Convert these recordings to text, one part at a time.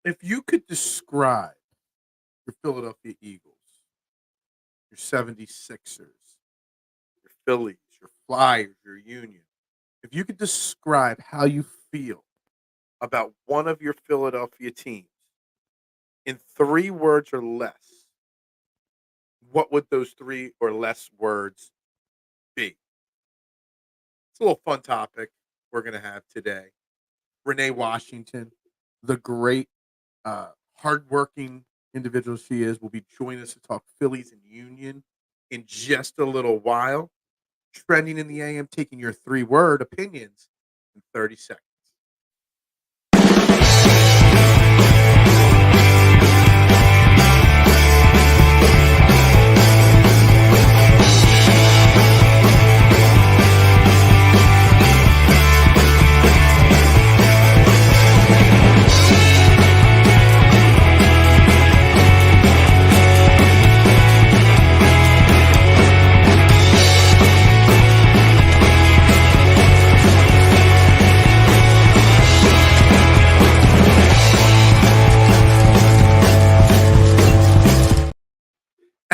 If you could describe your Philadelphia Eagles, your 76ers, your Phillies, your Flyers, your Union, if you could describe how you feel about one of your Philadelphia teams in 3 words or less, what would those 3 or less words be? It's a little fun topic we're going to have today. Renee Washington, the great, hardworking individual she is, will be joining us to talk Phillies and Union in just a little while. Trending in the AM, taking your 3 word opinions in 30 seconds.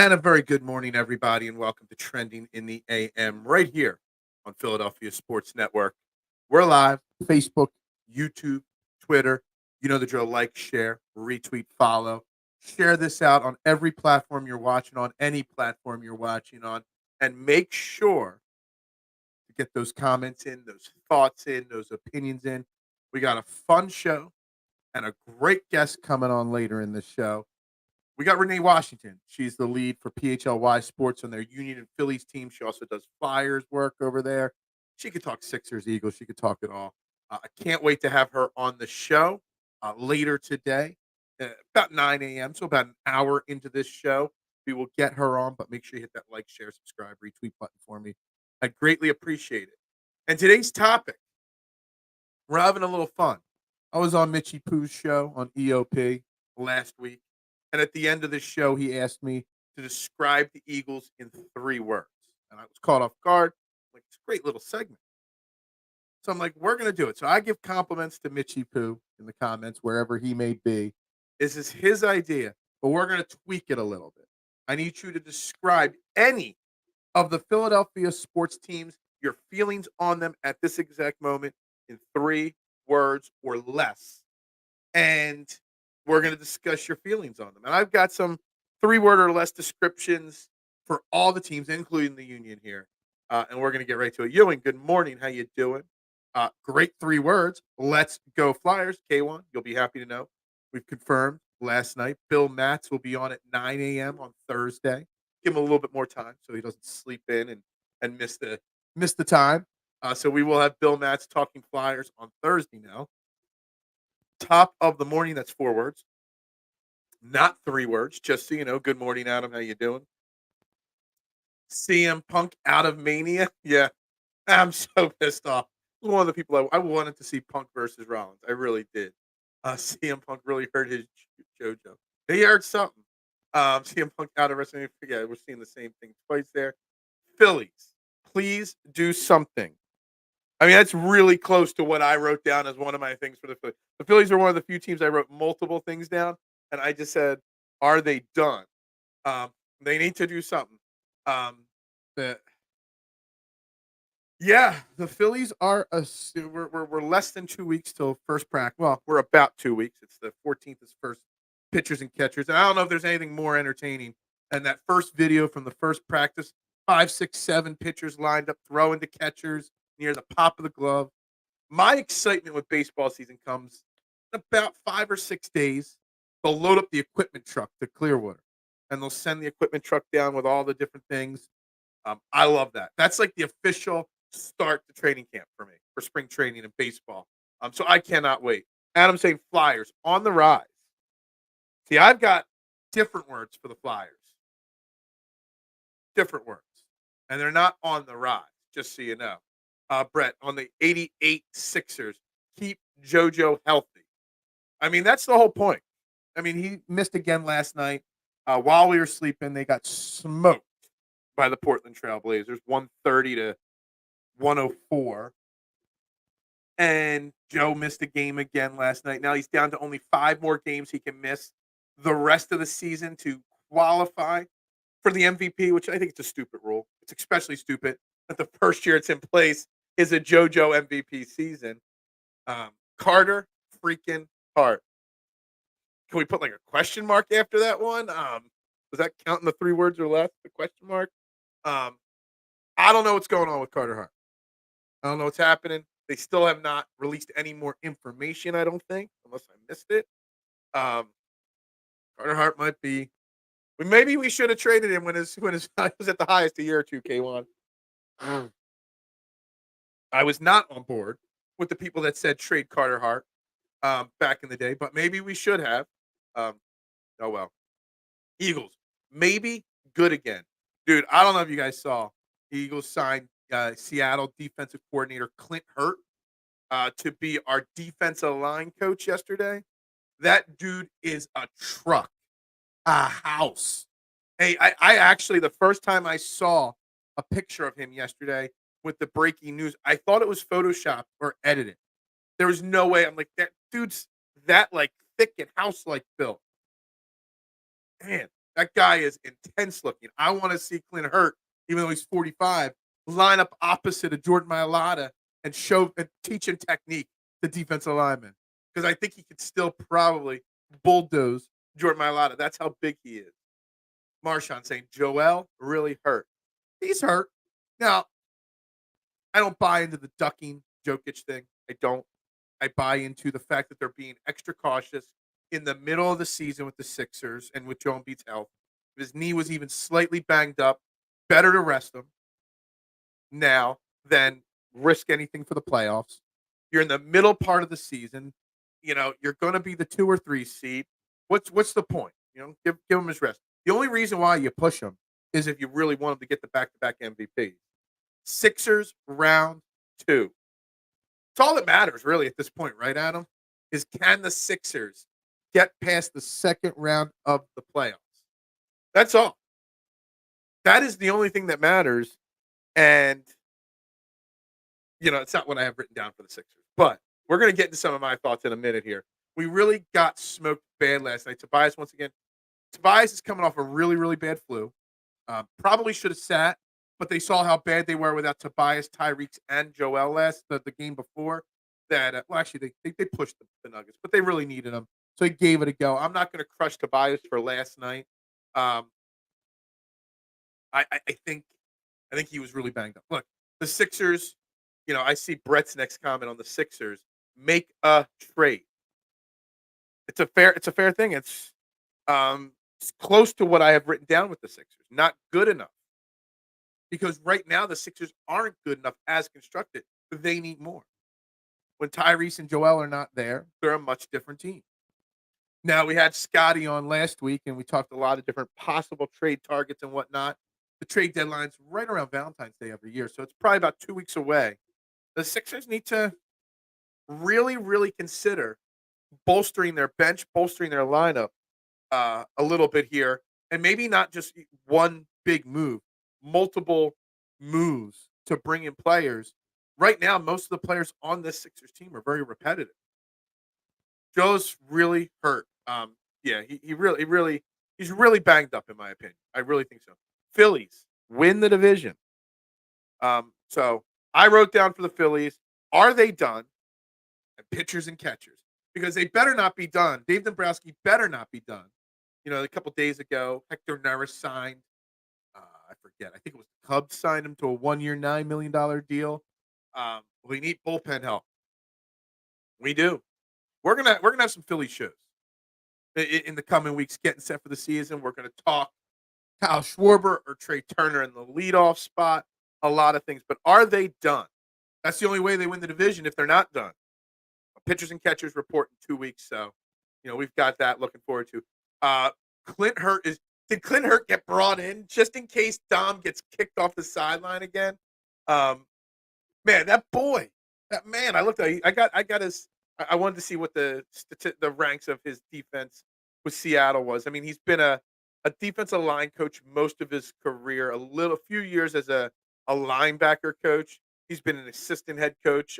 And a very good morning, everybody, and welcome to Trending in the AM right here on Philadelphia Sports Network. We're live, Facebook, YouTube, Twitter. You know the drill. Like, share, retweet, follow. Share this out on every platform you're watching on, any platform you're watching on, and make sure to get those comments in, those thoughts in, those opinions in. We got a fun show and a great guest coming on later in the show. We got Renee Washington. She's the lead for PHLY Sports on their Union and Phillies team. She also does Flyers work over there. She could talk Sixers, Eagles. She could talk it all. I can't wait to have her on the show later today, about 9 a.m. So about an hour into this show, we will get her on. But make sure you hit that like, share, subscribe, retweet button for me. I greatly appreciate it. And today's topic, we're having a little fun. I was on Mitchie Pooh's show on EOP last week. And at the end of the show, he asked me to describe the Eagles in 3 words. And I was caught off guard. Like, it's a great little segment. So I'm like, we're going to do it. So I give compliments to Mitchie Pooh in the comments, wherever he may be. This is his idea, but we're going to tweak it a little bit. I need you to describe any of the Philadelphia sports teams, your feelings on them at this exact moment in 3 words or less. And we're going to discuss your feelings on them. And I've got some 3 word or less descriptions for all the teams, including the Union here. And we're going to get right to it. Ewing, good morning. How you doing? Great 3 words. Let's go Flyers. K1, you'll be happy to know. We've confirmed last night. Bill Matz will be on at 9 a.m. on Thursday. Give him a little bit more time so he doesn't sleep in and miss the time. So we will have Bill Matz talking Flyers on Thursday now. Top of the morning, that's 4 words. Not 3 words, just so you know. Good morning, Adam. How you doing? CM Punk out of Mania. Yeah, I'm so pissed off. One of the people I wanted to see Punk versus Rollins. I really did. CM Punk really hurt his JoJo. He hurt something. CM Punk out of WrestleMania. Yeah, we're seeing the same thing twice there. Phillies, please do something. I mean, that's really close to what I wrote down as one of my things for the Phillies. The Phillies are one of the few teams I wrote multiple things down, and I just said, "Are they done? They need to do something." The Yeah, the Phillies are we're less than 2 weeks till first practice. Well, we're about 2 weeks. It's the 14th is first pitchers and catchers. And I don't know if there's anything more entertaining than that first video from the first practice. 5, 6, 7 pitchers lined up throwing to catchers near the pop of the glove. My excitement with baseball season comes in about 5 or 6 days. They'll load up the equipment truck to Clearwater, and they'll send the equipment truck down with all the different things. I love that. That's like the official start to training camp for me for spring training in baseball. So I cannot wait. Adam saying Flyers on the rise. See, I've got different words for the Flyers. Different words. And they're not on the rise, just so you know. Brett, on the 88 Sixers, keep JoJo healthy. I mean, that's the whole point. I mean, he missed again last night. While we were sleeping, they got smoked by the Portland Trail Blazers, 130 to 104. And Joe missed a game again last night. Now he's down to only 5 more games he can miss the rest of the season to qualify for the MVP, which I think it's a stupid rule. It's especially stupid that the first year it's in place is a JoJo MVP season. Carter freaking Hart. Can we put like a question mark after that one? Was that counting the 3 words or less? The question mark. I don't know what's going on with Carter Hart. I don't know what's happening. They still have not released any more information, I don't think, unless I missed it. Carter Hart might be. Maybe we should have traded him when his was at the highest a year or two, K1. I was not on board with the people that said trade Carter Hart back in the day, but maybe we should have. Oh well. Eagles, maybe good again. Dude, I don't know if you guys saw. The Eagles signed Seattle defensive coordinator Clint Hurt to be our defensive line coach yesterday. That dude is a truck, a house. Hey, I actually, the first time I saw a picture of him yesterday with the breaking news, I thought it was Photoshopped or edited. There was no way. I'm like, that dude's that like thick and house-like built. Man, that guy is intense looking. I want to see Clint Hurt, even though he's 45, line up opposite of Jordan Mailata and show and teach him technique to defensive linemen. Because I think he could still probably bulldoze Jordan Mailata. That's how big he is. Marshawn saying Joel really hurt. He's hurt. Now, I don't buy into the ducking Jokic thing. I don't. I buy into the fact that they're being extra cautious in the middle of the season with the Sixers and with Joel Embiid's health. If his knee was even slightly banged up, better to rest him now than risk anything for the playoffs. You're in the middle part of the season. You know, you're going to be the 2 or 3 seed. What's the point? You know, give him his rest. The only reason why you push him is if you really want him to get the back-to-back MVP. Sixers round 2. It's all that matters, really, at this point, right, Adam? Is can the Sixers get past the second round of the playoffs? That's all. That is the only thing that matters. And, you know, it's not what I have written down for the Sixers. But we're going to get into some of my thoughts in a minute here. We really got smoked bad last night. Tobias, once again, Tobias is coming off a really, really bad flu. Probably should have sat, but they saw how bad they were without Tobias, Tyreek, and Joel the game before. That well, actually, they pushed the Nuggets, but they really needed him, so he gave it a go. I'm not going to crush Tobias for last night. I think he was really banged up. Look, the Sixers. You know, I see Brett's next comment on the Sixers. Make a trade. It's a fair thing. It's close to what I have written down with the Sixers. Not good enough. Because right now the Sixers aren't good enough as constructed. They need more. When Tyrese and Joel are not there, they're a much different team. Now, we had Scotty on last week, and we talked a lot of different possible trade targets and whatnot. The trade deadline's right around Valentine's Day every year, so it's probably about 2 weeks away. The Sixers need to really, really consider bolstering their bench, bolstering their lineup a little bit here, and maybe not just one big move, multiple moves to bring in players. Right now, most of the players on this Sixers team are very repetitive. Joe's really hurt. Yeah, he's really banged up in my opinion. I really think so. Phillies win the division. So I wrote down for the Phillies, are they done? And pitchers and catchers. Because they better not be done. Dave Dombrowski better not be done. You know, a couple days ago, Hector Neris signed. I forget. I think it was the Cubs signed him to a 1-year, $9 million deal. We need bullpen help. We do. We're gonna have some Philly shows in the coming weeks, getting set for the season. We're gonna talk Kyle Schwarber or Trey Turner in the leadoff spot. A lot of things, but are they done? That's the only way they win the division if they're not done. Pitchers and catchers report in 2 weeks, so you know we've got that looking forward to. Clint Hurt did Clint Hurt get brought in just in case Dom gets kicked off the sideline again? Man, that boy, that man. I looked at. I got his. I wanted to see what the ranks of his defense with Seattle was. I mean, he's been a defensive line coach most of his career. A few years as a linebacker coach. He's been an assistant head coach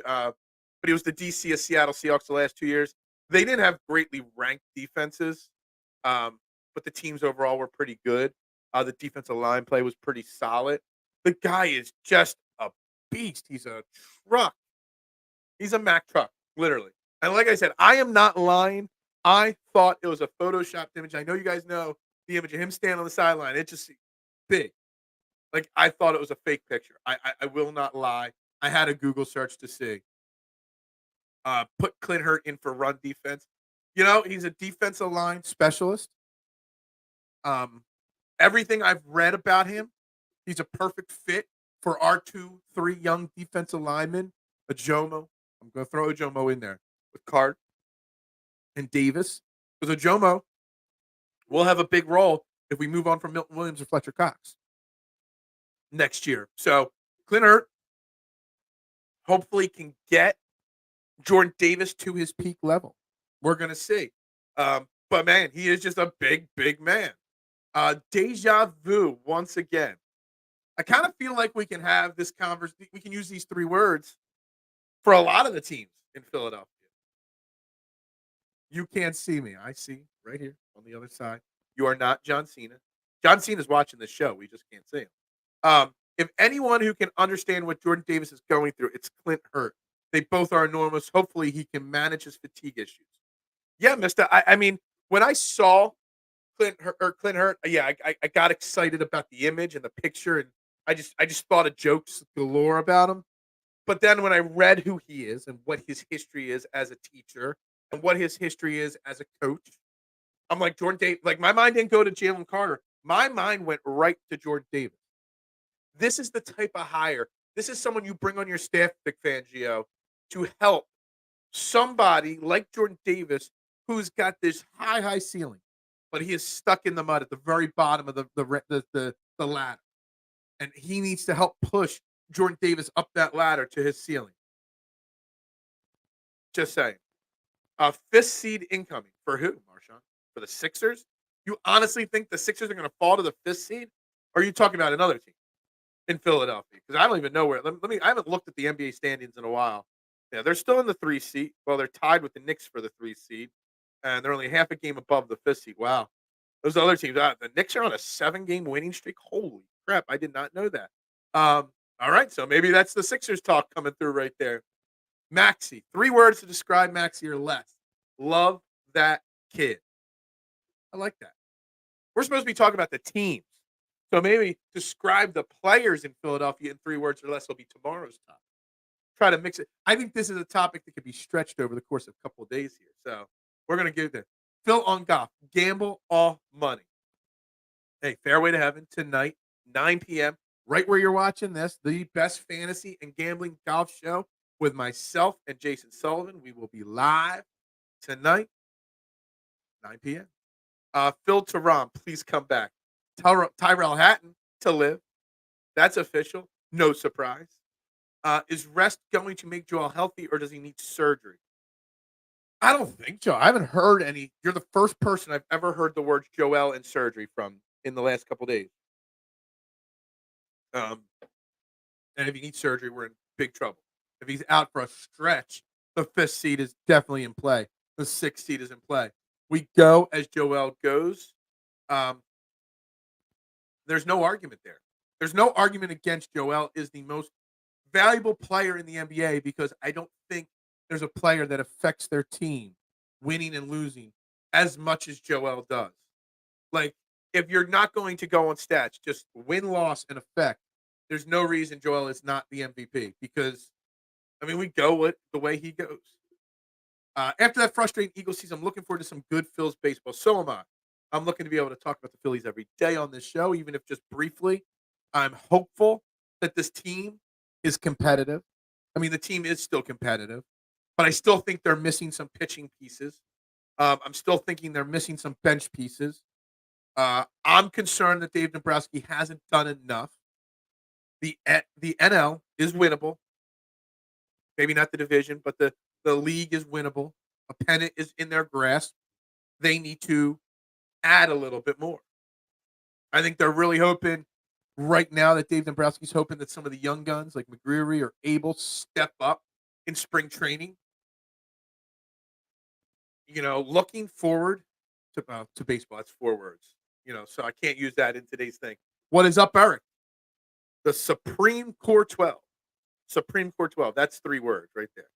but he was the DC of Seattle Seahawks the last 2 years. They didn't have greatly ranked defenses, but the teams overall were pretty good. The defensive line play was pretty solid. The guy is just a beast. He's a truck. He's a Mack truck, literally. And like I said, I am not lying. I thought it was a photoshopped image. I know you guys know the image of him standing on the sideline. It's just big. Like, I thought it was a fake picture. I will not lie. I had a Google search to see. Put Clint Hurt in for run defense. You know, he's a defensive line specialist. Everything I've read about him, he's a perfect fit for our 2-3 young defensive linemen. Ajomo. I'm going to throw Ajomo in there with Card and Davis. Because Ajomo will have a big role if we move on from Milton Williams or Fletcher Cox next year. So Clint Hurt hopefully can get Jordan Davis to his peak level. We're going to see. But, man, he is just a big, big man. Deja vu once again. I kind of feel like we can have this conversation. We can use these 3 words for a lot of the teams in Philadelphia. You can't see me. I see right here on the other side. You are not John Cena. John Cena's watching this show. We just can't see him. If anyone who can understand what Jordan Davis is going through, it's Clint Hurt. They both are enormous. Hopefully he can manage his fatigue issues. Yeah, mister. I mean, when I saw Clint Hurt, yeah, I got excited about the image and the picture, and I just thought of jokes galore about him. But then when I read who he is and what his history is as a teacher and what his history is as a coach, I'm like, Jordan Davis. Like, my mind didn't go to Jalen Carter. My mind went right to Jordan Davis. This is the type of hire. This is someone you bring on your staff, Vic Fangio, to help somebody like Jordan Davis who's got this high ceiling, but he is stuck in the mud at the very bottom of the ladder. And he needs to help push Jordan Davis up that ladder to his ceiling. Just saying. 5th seed incoming. For who, Marshawn? For the Sixers? You honestly think the Sixers are going to fall to the 5th seed? Or are you talking about another team in Philadelphia? Because I don't even know where. I haven't looked at the NBA standings in a while. Yeah, they're still in the 3 seed. Well, they're tied with the Knicks for the 3 seed. And they're only half a game above the 5th seed. Wow. Those other teams, the Knicks are on a 7-game winning streak. Holy crap. I did not know that. All right. So maybe that's the Sixers talk coming through right there. Maxey. 3 words to describe Maxey or less. Love that kid. I like that. We're supposed to be talking about the teams. So maybe describe the players in Philadelphia in 3 words or less will be tomorrow's topic. Try to mix it. I think this is a topic that could be stretched over the course of a couple of days here. So we're going to give it Phil on golf. Gamble all money. Hey, Fairway to Heaven tonight, 9 p.m. Right where you're watching this, the best fantasy and gambling golf show with myself and Jason Sullivan. We will be live tonight, 9 p.m. Phil Tehran, please come back. Tyrell Hatton to live. That's official. No surprise. Is rest going to make Joel healthy, or does he need surgery? I don't think so. I haven't heard any. You're the first person I've ever heard the words Joel and surgery from in the last couple days. And if he needs surgery, we're in big trouble. If he's out for a stretch, the 5th seed is definitely in play. The 6th seed is in play. We go as Joel goes. There's no argument there. There's no argument against Joel is the most valuable player in the NBA because I don't think there's a player that affects their team winning and losing as much as Joel does. Like, if you're not going to go on stats, just win, loss, and effect, there's no reason Joel is not the MVP because, I mean, we go with the way he goes. After that frustrating Eagles season, I'm looking forward to some good Phillies baseball. So am I. I'm looking to be able to talk about the Phillies every day on this show, even if just briefly. I'm hopeful that this team is competitive. I mean, the team is still competitive, but I still think they're missing some pitching pieces. I'm still thinking they're missing some bench pieces. I'm concerned that Dave Dombrowski hasn't done enough. The NL is winnable. Maybe not the division, but the league is winnable. A pennant is in their grasp. They need to add a little bit more. I think they're really hoping right now that Dave Dombrowski's hoping that some of the young guns like McGreary or Abel step up in spring training. Looking forward to baseball. That's 4 words. So I can't use that in today's thing. What is up, Eric? The Supreme Core 12. Supreme Core 12. That's 3 words right there.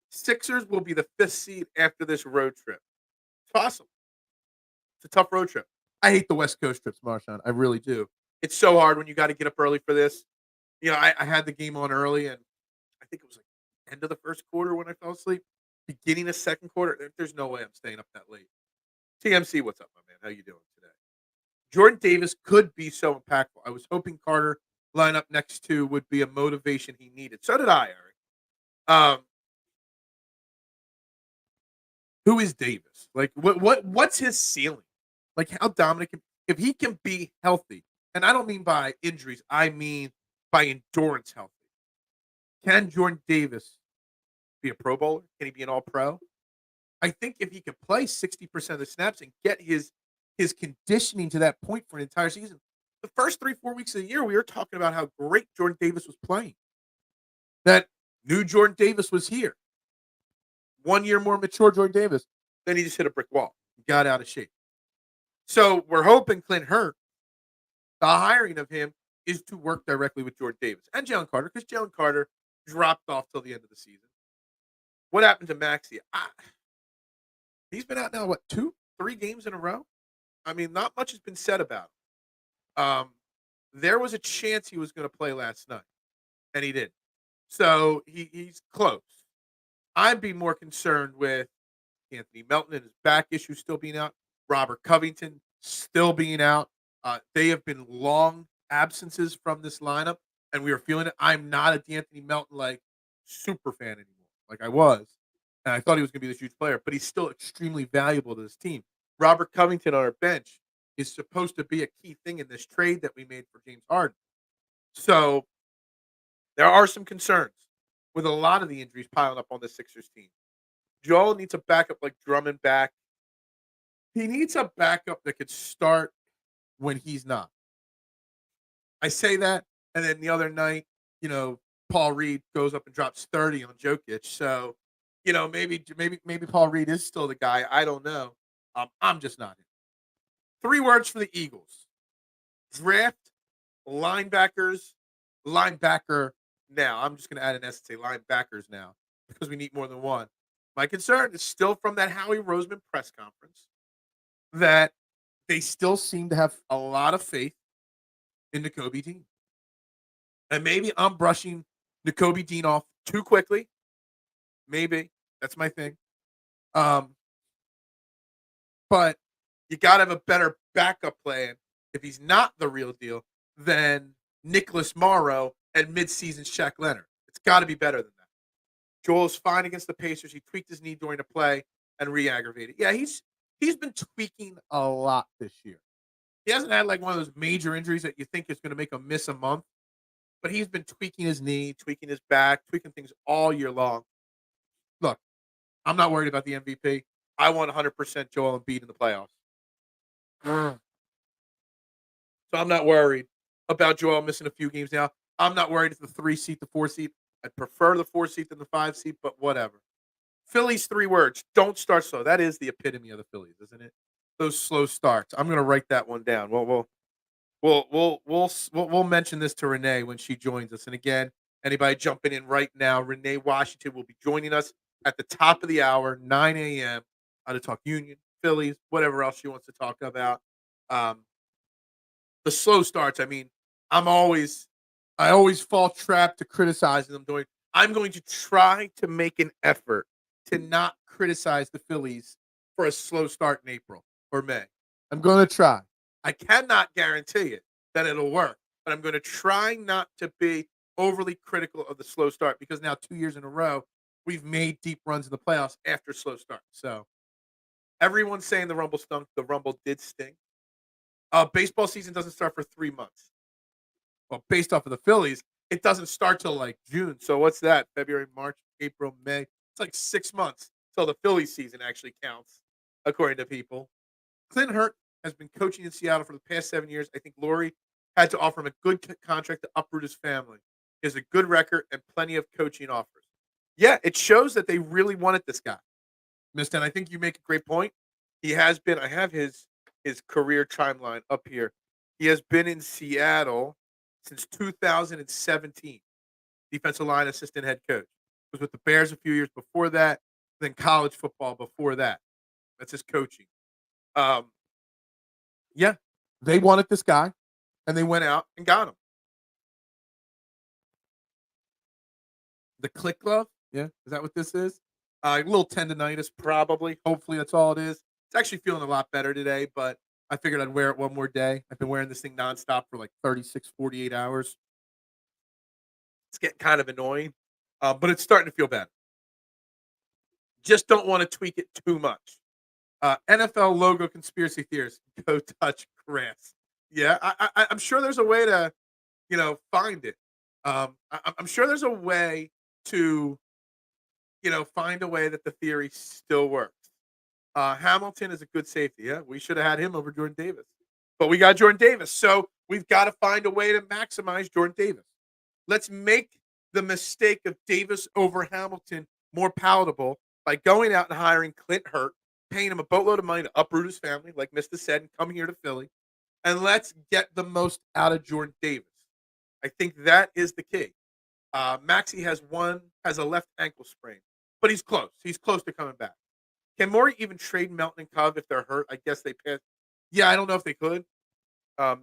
Sixers will be the 5th seed after this road trip. It's awesome. It's a tough road trip. I hate the West Coast trips, Marshawn. I really do. It's so hard when you got to get up early for this. I had the game on early, and I think it was like end of the first quarter when I fell asleep. Beginning of second quarter, there's no way I'm staying up that late. TMC, what's up, my man? How you doing today? Jordan Davis could be so impactful. I was hoping Carter line up next to would be a motivation he needed. So did I, Eric. Who is Davis? Like, what's his ceiling? Like, how dominant if he can be healthy, and I don't mean by injuries, I mean by endurance healthy. Can Jordan Davis be a Pro Bowler? Can he be an All-Pro? I think if he could play 60% of the snaps and get his conditioning to that point for an entire season, the first 3-4 weeks of the year, we were talking about how great Jordan Davis was playing. That new Jordan Davis was here. 1 year more mature Jordan Davis. Then he just hit a brick wall. He got out of shape. So we're hoping Clint Hurt, the hiring of him, is to work directly with Jordan Davis and Jalen Carter, because Jalen Carter dropped off till the end of the season. What happened to Maxey? He's been out now, 2-3 games in a row? I mean, not much has been said about him. There was a chance he was going to play last night, and he didn't. So he's close. I'd be more concerned with Anthony Melton and his back issue still being out. Robert Covington still being out. They have been long absences from this lineup, and we were feeling it. I'm not a D'Anthony Melton super fan anymore, like I was, and I thought he was going to be this huge player, but he's still extremely valuable to this team. Robert Covington on our bench is supposed to be a key thing in this trade that we made for James Harden. So there are some concerns with a lot of the injuries piling up on the Sixers team. Joel needs a backup like Drummond back. He needs a backup that could start when he's not. I say that, and then the other night, Paul Reed goes up and drops 30 on Jokic. So, maybe Paul Reed is still the guy. I don't know. I'm just not. 3 words for the Eagles: draft linebackers, linebacker now. I'm just going to add an S and say linebackers now because we need more than one. My concern is still from that Howie Roseman press conference that they still seem to have a lot of faith in Nakobe Dean. And maybe I'm brushing Nakobe Dean off too quickly. Maybe. That's my thing. But you got to have a better backup plan if he's not the real deal than Nicholas Morrow and midseason Shaq Leonard. It's got to be better than that. Joel's fine against the Pacers. He tweaked his knee during the play and re-aggravated. Yeah, he's been tweaking a lot this year. He hasn't had one of those major injuries that you think is going to make him miss a month, but he's been tweaking his knee, tweaking his back, tweaking things all year long. Look, I'm not worried about the MVP. I want 100% Joel Embiid in the playoffs. So I'm not worried about Joel missing a few games now. I'm not worried if the 3 seed, the 4 seed. I'd prefer the 4 seed than the 5 seed, but whatever. Phillies 3 words. Don't start slow. That is the epitome of the Phillies, isn't it? Those slow starts. I'm going to write that one down. We'll mention this to Renee when she joins us. And again, anybody jumping in right now, Renee Washington will be joining us at the top of the hour, 9 a.m. To talk Union, Phillies, whatever else she wants to talk about. The slow starts. I mean, I always fall trapped to criticizing them. I'm going to try to make an effort to not criticize the Phillies for a slow start in April or May. I'm going to try. I cannot guarantee it that it'll work, but I'm going to try not to be overly critical of the slow start because now 2 years in a row, we've made deep runs in the playoffs after slow start. So everyone's saying the Rumble stunk. The Rumble did sting. Baseball season doesn't start for 3 months. Well, based off of the Phillies, it doesn't start till June. So what's that? February, March, April, May. It's 6 months till the Phillies season actually counts, according to people. Clint Hurt has been coaching in Seattle for the past 7 years. I think Laurie had to offer him a good contract to uproot his family. He has a good record and plenty of coaching offers. Yeah, it shows that they really wanted this guy. Mister, and I think you make a great point. He has been I have his career timeline up here. He has been in Seattle since 2017, defensive line assistant head coach. Was with the Bears a few years before that, then college football before that. That's his coaching. Um, yeah, they wanted this guy, and they went out and got him. The click glove? Yeah, is that what this is? A little tendonitis, probably. Hopefully, that's all it is. It's actually feeling a lot better today, but I figured I'd wear it one more day. I've been wearing this thing nonstop for like 36, 48 hours. It's getting kind of annoying, but it's starting to feel better. Just don't want to tweak it too much. NFL logo conspiracy theorists, go touch grass. Yeah, I'm sure there's a way to, find it. I'm sure there's a way to, find a way that the theory still works. Hamilton is a good safety. Yeah, we should have had him over Jordan Davis, but we got Jordan Davis, so we've got to find a way to maximize Jordan Davis. Let's make the mistake of Davis over Hamilton more palatable by going out and hiring Clint Hurt, paying him a boatload of money to uproot his family, like Mista said, and come here to Philly. And let's get the most out of Jordan Davis. I think that is the key. Maxey has a left ankle sprain, but he's close. He's close to coming back. Can Morey even trade Melton and Cove if they're hurt? I guess they pass. Yeah, I don't know if they could.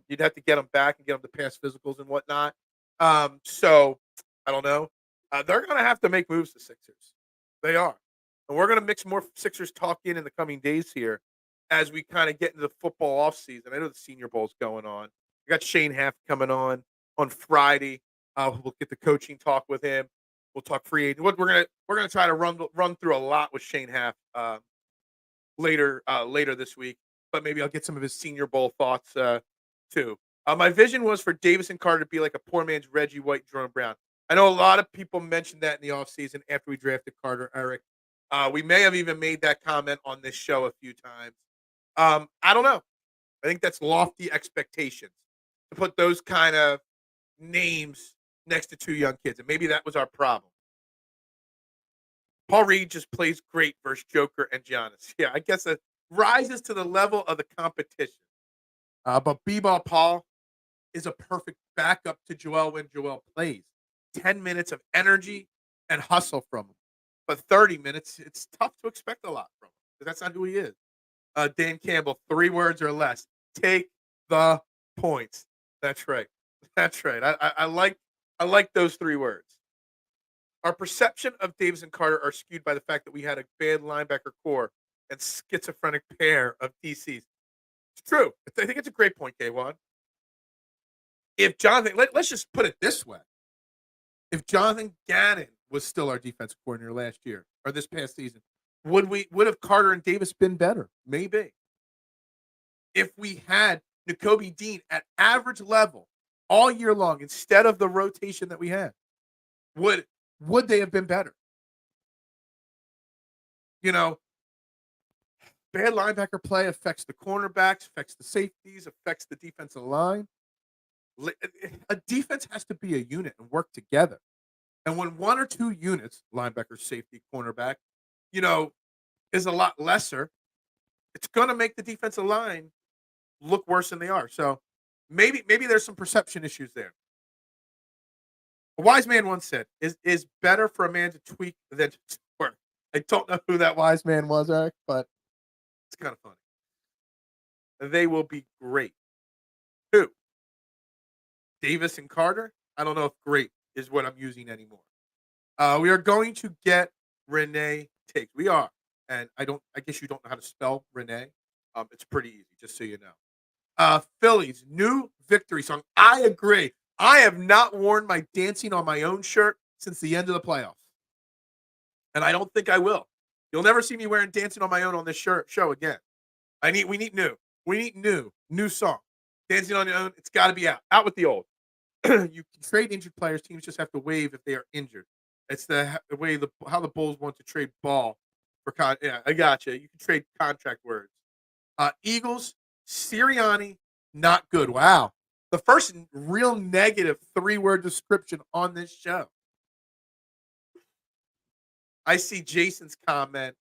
You'd have to get them back and get them to pass physicals and whatnot. So I don't know. They're going to have to make moves to Sixers. They are. And we're going to mix more Sixers talk in the coming days here as we kind of get into the football offseason. I know the Senior Bowl's going on. We got Shane Haff coming on Friday. We'll get the coaching talk with him. We'll talk free agent. We're gonna try to run through a lot with Shane Haff later this week. But maybe I'll get some of his Senior Bowl thoughts too. My vision was for Davis and Carter to be like a poor man's Reggie White, Jerome Brown. I know a lot of people mentioned that in the offseason after we drafted Carter, Eric. We may have even made that comment on this show a few times. I don't know. I think that's lofty expectations to put those kind of names next to two young kids, and maybe that was our problem. Paul Reed just plays great versus Joker and Giannis. Yeah, I guess it rises to the level of the competition. But B-Ball Paul is a perfect backup to Joel when Joel plays. 10 minutes of energy and hustle from him. But 30 minutes, it's tough to expect a lot from him because that's not who he is. Dan Campbell, 3 words or less. Take the points. That's right. That's right. I like those 3 words. Our perception of Davis and Carter are skewed by the fact that we had a bad linebacker core and schizophrenic pair of DCs. It's true. I think it's a great point, K1. If Jonathan, let's just put it this way. If Jonathan Gannon was still our defensive coordinator last year or this past season, would have Carter and Davis been better? Maybe. If we had Nakobe Dean at average level all year long instead of the rotation that we had, would they have been better? Bad linebacker play affects the cornerbacks, affects the safeties, affects the defensive line. A defense has to be a unit and work together. And when 1 or 2 units, linebacker, safety, cornerback, is a lot lesser, it's going to make the defensive line look worse than they are. So maybe there's some perception issues there. A wise man once said, is better for a man to tweak than to work. I don't know who that wise man was, Eric, but it's kind of funny. They will be great. Who? Davis and Carter? I don't know if great is what I'm using anymore. We are going to get Renee takes. We are. And I guess you don't know how to spell Renee. It's pretty easy, just so you know. Phillies, new victory song. I agree. I have not worn my dancing on my own shirt since the end of the playoffs. And I don't think I will. You'll never see me wearing dancing on my own on this show again. We need new. We need new song. Dancing on your own, it's got to be out. Out with the old. You can trade injured players. Teams just have to waive if they are injured. It's the way how the Bulls want to trade ball for yeah, I got you. You can trade contract words. Eagles, Sirianni, not good. Wow. The first real negative 3-word description on this show. I see Jason's comment,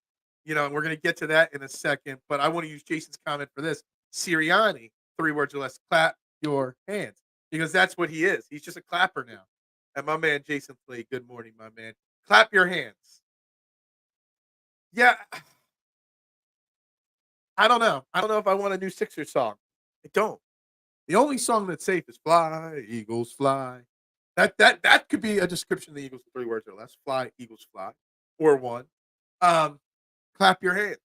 and we're going to get to that in a second, but I want to use Jason's comment for this. Sirianni, 3 words or less, clap your hands, because that's what he is. He's just a clapper now. And my man, Jason Flea, good morning, my man. Clap your hands. Yeah, I don't know. I don't know if I want a new Sixers song. I don't. The only song that's safe is "Fly, Eagles, Fly." That could be a description of the Eagles, 3 words or less. Fly, Eagles, fly, or one. Clap your hands.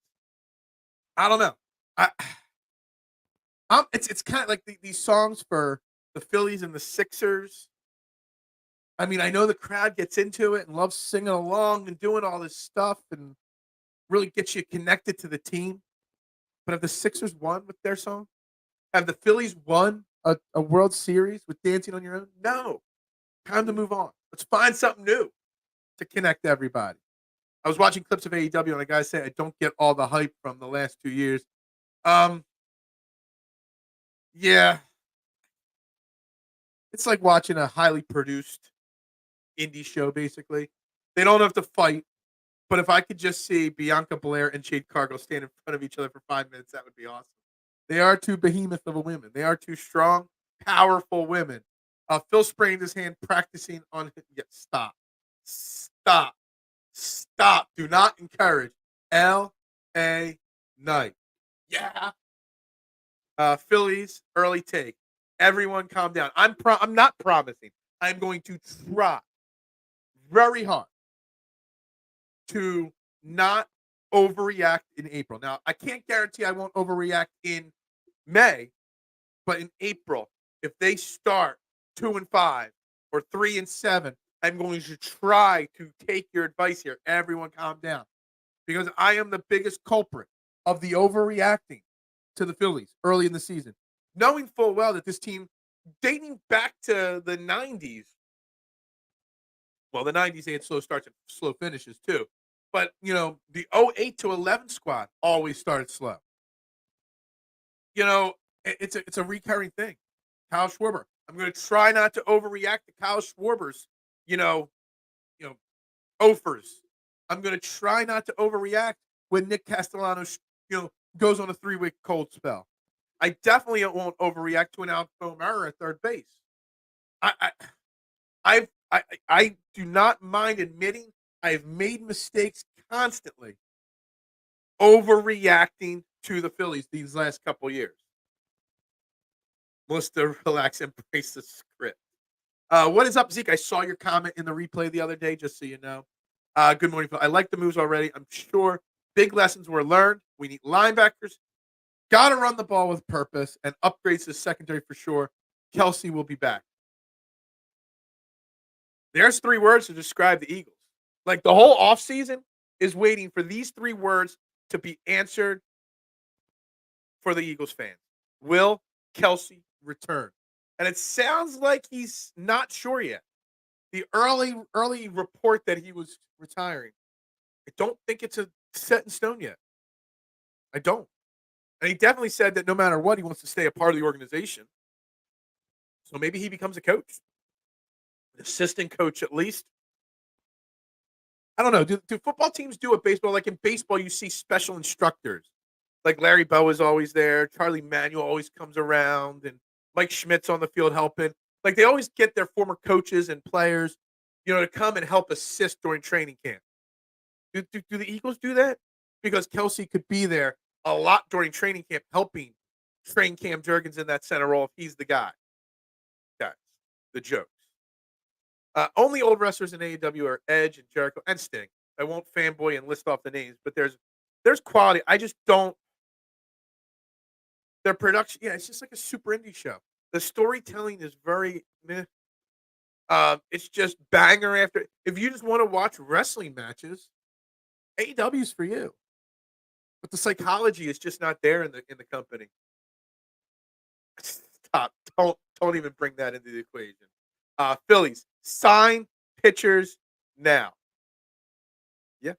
I don't know. I it's kind of like these songs for the Phillies and the Sixers. I mean, I know the crowd gets into it and loves singing along and doing all this stuff and really gets you connected to the team. But have the Sixers won with their song? Have the Phillies won a World Series with Dancing on Your Own? No. Time to move on. Let's find something new to connect everybody. I was watching clips of AEW and a guy said I don't get all the hype from the last 2 years. Yeah. It's like watching a highly produced indie show, basically. They don't have to fight, but if I could just see Bianca Belair and Jade Cargill stand in front of each other for 5 minutes, that would be awesome. They are 2 behemoth of a women. They are 2 strong, powerful women. Phil sprained his hand practicing on. Yeah, stop. Do not encourage L.A. Knight. Yeah. Phillies early take. Everyone, calm down. I'm not promising. I'm going to try very hard to not overreact in April. Now, I can't guarantee I won't overreact in May, but in April, if they start 2-5 or 3-7, I'm going to try to take your advice here. Everyone calm down. Because I am the biggest culprit of the overreacting to the Phillies early in the season. Knowing full well that this team, dating back to the 90s, well, the 90s, they had slow starts and slow finishes too. But, the 08 to 11 squad always started slow. It's a recurring thing. Kyle Schwarber. I'm going to try not to overreact to Kyle Schwarber's, offers. I'm going to try not to overreact when Nick Castellanos, goes on a 3-week cold spell. I definitely won't overreact to an Alco Mara at third base. I do not mind admitting I've made mistakes constantly overreacting to the Phillies these last couple years. Melissa, relax, embrace the script. What is up, Zeke? I saw your comment in the replay the other day, just so you know. Good morning, Phil. I like the moves already. I'm sure big lessons were learned. We need linebackers. Got to run the ball with purpose and upgrades to secondary for sure. Kelce will be back. There's 3 words to describe the Eagles. Like the whole offseason is waiting for these 3 words to be answered for the Eagles fans. Will Kelce return? And it sounds like he's not sure yet. The early report that he was retiring, I don't think it's set in stone yet. I don't. And he definitely said that no matter what, he wants to stay a part of the organization. So maybe he becomes a coach, an assistant coach at least. I don't know. Do football teams do it baseball? Like in baseball, you see special instructors. Like Larry Bow is always there. Charlie Manuel always comes around. And Mike Schmidt's on the field helping. Like they always get their former coaches and players, to come and help assist during training camp. Do the Eagles do that? Because Kelce could be there a lot during training camp helping train Cam Jurgens in that center role if he's the guy. Guys, the jokes. Only old wrestlers in AEW are Edge and Jericho and Sting. I won't fanboy and list off the names, but there's quality. I just don't. Their production, it's just like a super indie show. The storytelling is very meh. It's just banger after. If you just want to watch wrestling matches, AEW's for you. But the psychology is just not there in the company. Stop. Don't even bring that into the equation. Phillies, sign pitchers now. Yeah.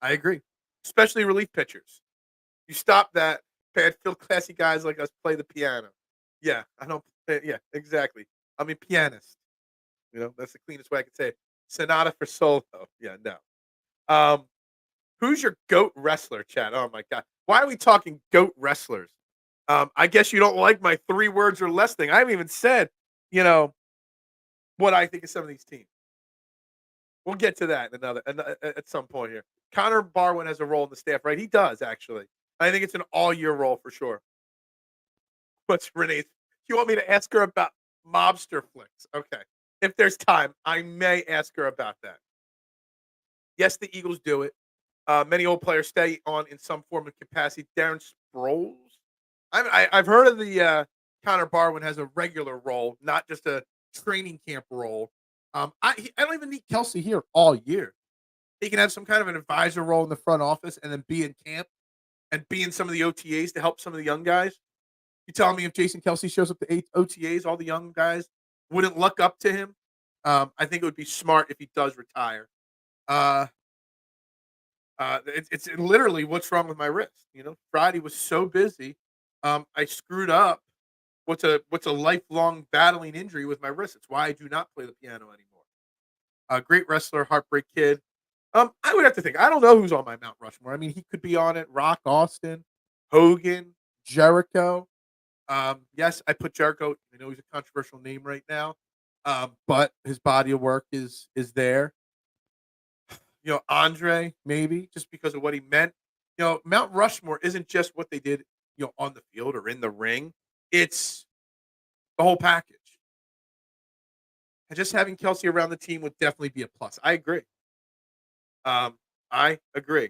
I agree. Especially relief pitchers. You stop that. Bad field classy guys like us play the piano. Yeah, I don't. Yeah, exactly. I'm a pianist. That's the cleanest way I can say it. Sonata for solo. Yeah, no. Um, who's your GOAT wrestler, Chad? Oh my god. Why are we talking GOAT wrestlers? I guess you don't like my 3 words or less thing. I haven't even said, you know, what I think of some of these teams. We'll get to that in at some point here. Connor Barwin has a role in the staff, right? He does actually. I think it's an all-year role for sure. What's Renee's? You want me to ask her about mobster flicks? Okay. If there's time, I may ask her about that. Yes, the Eagles do it. Many old players stay on in some form of capacity. Darren Sproles. I've heard of the Connor Barwin has a regular role, not just a training camp role. I don't even need Kelce here all year. He can have some kind of an advisor role in the front office and then be in camp and be in some of the OTAs to help some of the young guys. You telling me if Jason Kelce shows up to 8 OTAs, all the young guys wouldn't look up to him? I think it would be smart if he does retire. Uh, it's literally what's wrong with my wrist. Friday was so busy. I screwed up what's a lifelong battling injury with my wrist. It's why I do not play the piano anymore. Great wrestler, Heartbreak Kid. I would have to think. I don't know who's on my Mount Rushmore. I mean, he could be on it. Rock Austin, Hogan, Jericho. Yes, I put Jericho. I know he's a controversial name right now, but his body of work is there. Andre, maybe just because of what he meant. Mount Rushmore isn't just what they did, on the field or in the ring. It's the whole package. And just having Kelce around the team would definitely be a plus. I agree. I agree.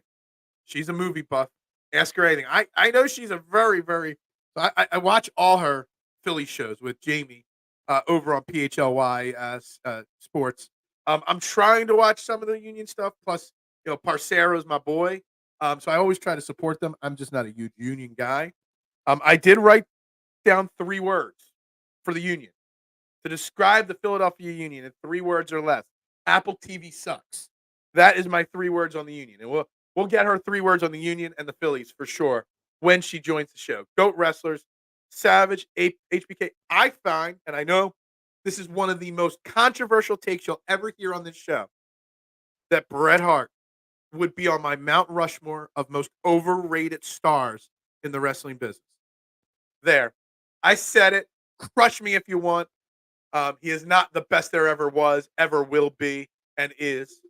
She's a movie buff. Ask her anything. I know she's a very, very. I watch all her Philly shows with Jamie over on PHLY Sports. I'm trying to watch some of the Union stuff. Plus, Parcero's my boy. So I always try to support them. I'm just not a huge Union guy. I did write down 3 words for the Union to describe the Philadelphia Union in 3 words or less. Apple TV sucks. That is my 3 words on the Union, and we'll get her 3 words on the Union and the Phillies for sure when she joins the show. GOAT wrestlers, Savage, HBK. I find, and I know this is one of the most controversial takes you'll ever hear on this show, that Bret Hart would be on my Mount Rushmore of most overrated stars in the wrestling business. There. I said it. Crush me if you want. He is not the best there ever was, ever will be, and is.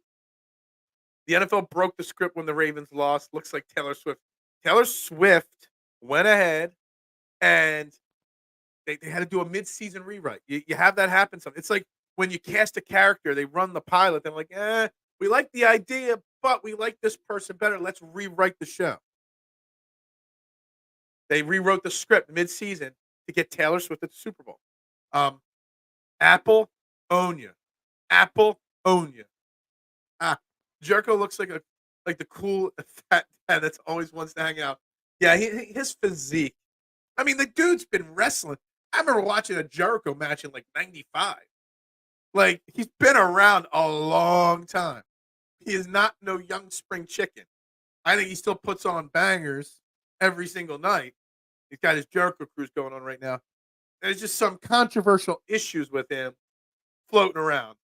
The NFL broke the script when the Ravens lost. Looks like Taylor Swift. Taylor Swift went ahead and they had to do a mid-season rewrite. You have that happen sometimes. It's like when you cast a character, they run the pilot. They're like, we like the idea, but we like this person better. Let's rewrite the show. They rewrote the script mid-season to get Taylor Swift at the Super Bowl. Apple, own you. Apple, own you. Jericho looks like the cool fat dad that's always wants to hang out. Yeah, his physique. I mean, the dude's been wrestling. I remember watching a Jericho match in like '95. Like, he's been around a long time. He is not no young spring chicken. I think he still puts on bangers every single night. He's got his Jericho cruise going on right now. There's just some controversial issues with him floating around.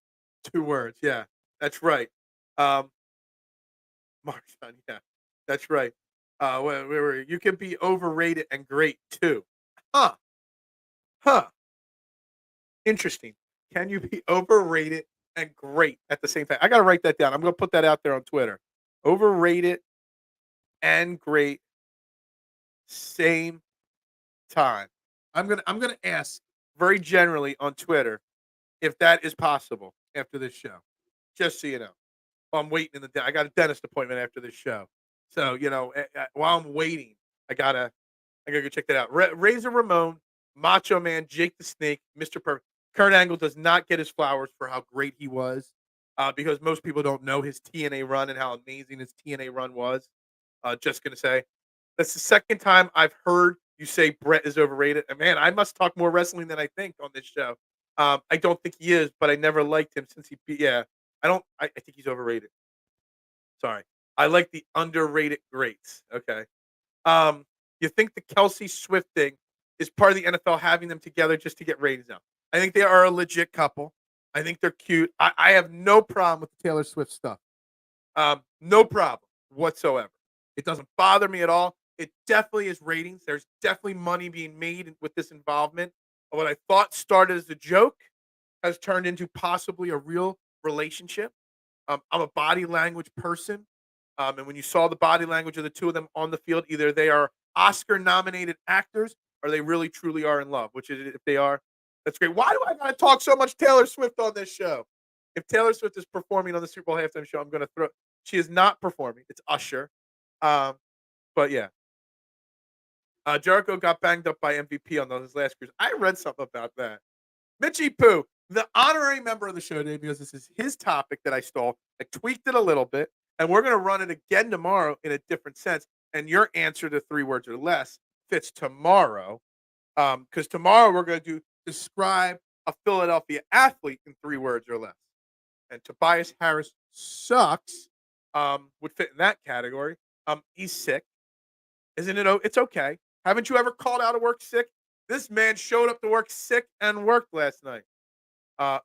2 words. Yeah, that's right. Marshawn, yeah, that's right. Where you can be overrated and great too. Huh. Interesting. Can you be overrated and great at the same time? I got to write that down. I'm going to put that out there on Twitter. Overrated and great same time. I'm gonna ask very generally on Twitter if that is possible after this show. Just so you know. I'm waiting I got a dentist appointment after this show. So, while I'm waiting, I gotta go check that out. Razor Ramon, Macho Man, Jake the Snake, Mr. Perfect. Kurt Angle does not get his flowers for how great he was, because most people don't know his TNA run and how amazing his TNA run was. Just gonna say, that's the second time I've heard you say Brett is overrated. And man, I must talk more wrestling than I think on this show. I don't think he is, but I never liked him since yeah. I think he's overrated. Sorry. I like the underrated greats. Okay. You think the Kelce Swift thing is part of the NFL having them together just to get ratings up? I think they are a legit couple. I think they're cute. I have no problem with the Taylor Swift stuff. No problem whatsoever. It doesn't bother me at all. It definitely is ratings. There's definitely money being made with this involvement. What I thought started as a joke has turned into possibly a real relationship. I'm a body language person. And when you saw the body language of the two of them on the field, either they are Oscar nominated actors or they really truly are in love, which is if they are, that's great. Why do I gotta talk so much Taylor Swift on this show? If Taylor Swift is performing on the Super Bowl halftime show, I'm gonna throw she is not performing. It's Usher. Um, but yeah. Jericho got banged up by MVP on his last cruise. I read something about that. Mitchie Poo, the honorary member of the show today, because this is his topic that I stole. I tweaked it a little bit, and we're going to run it again tomorrow in a different sense. And your answer to 3 words or less fits tomorrow, because tomorrow we're going to do describe a Philadelphia athlete in 3 words or less. And Tobias Harris sucks. Would fit in that category. He's sick, isn't it? It's okay. Haven't you ever called out of work sick? This man showed up to work sick and worked last night.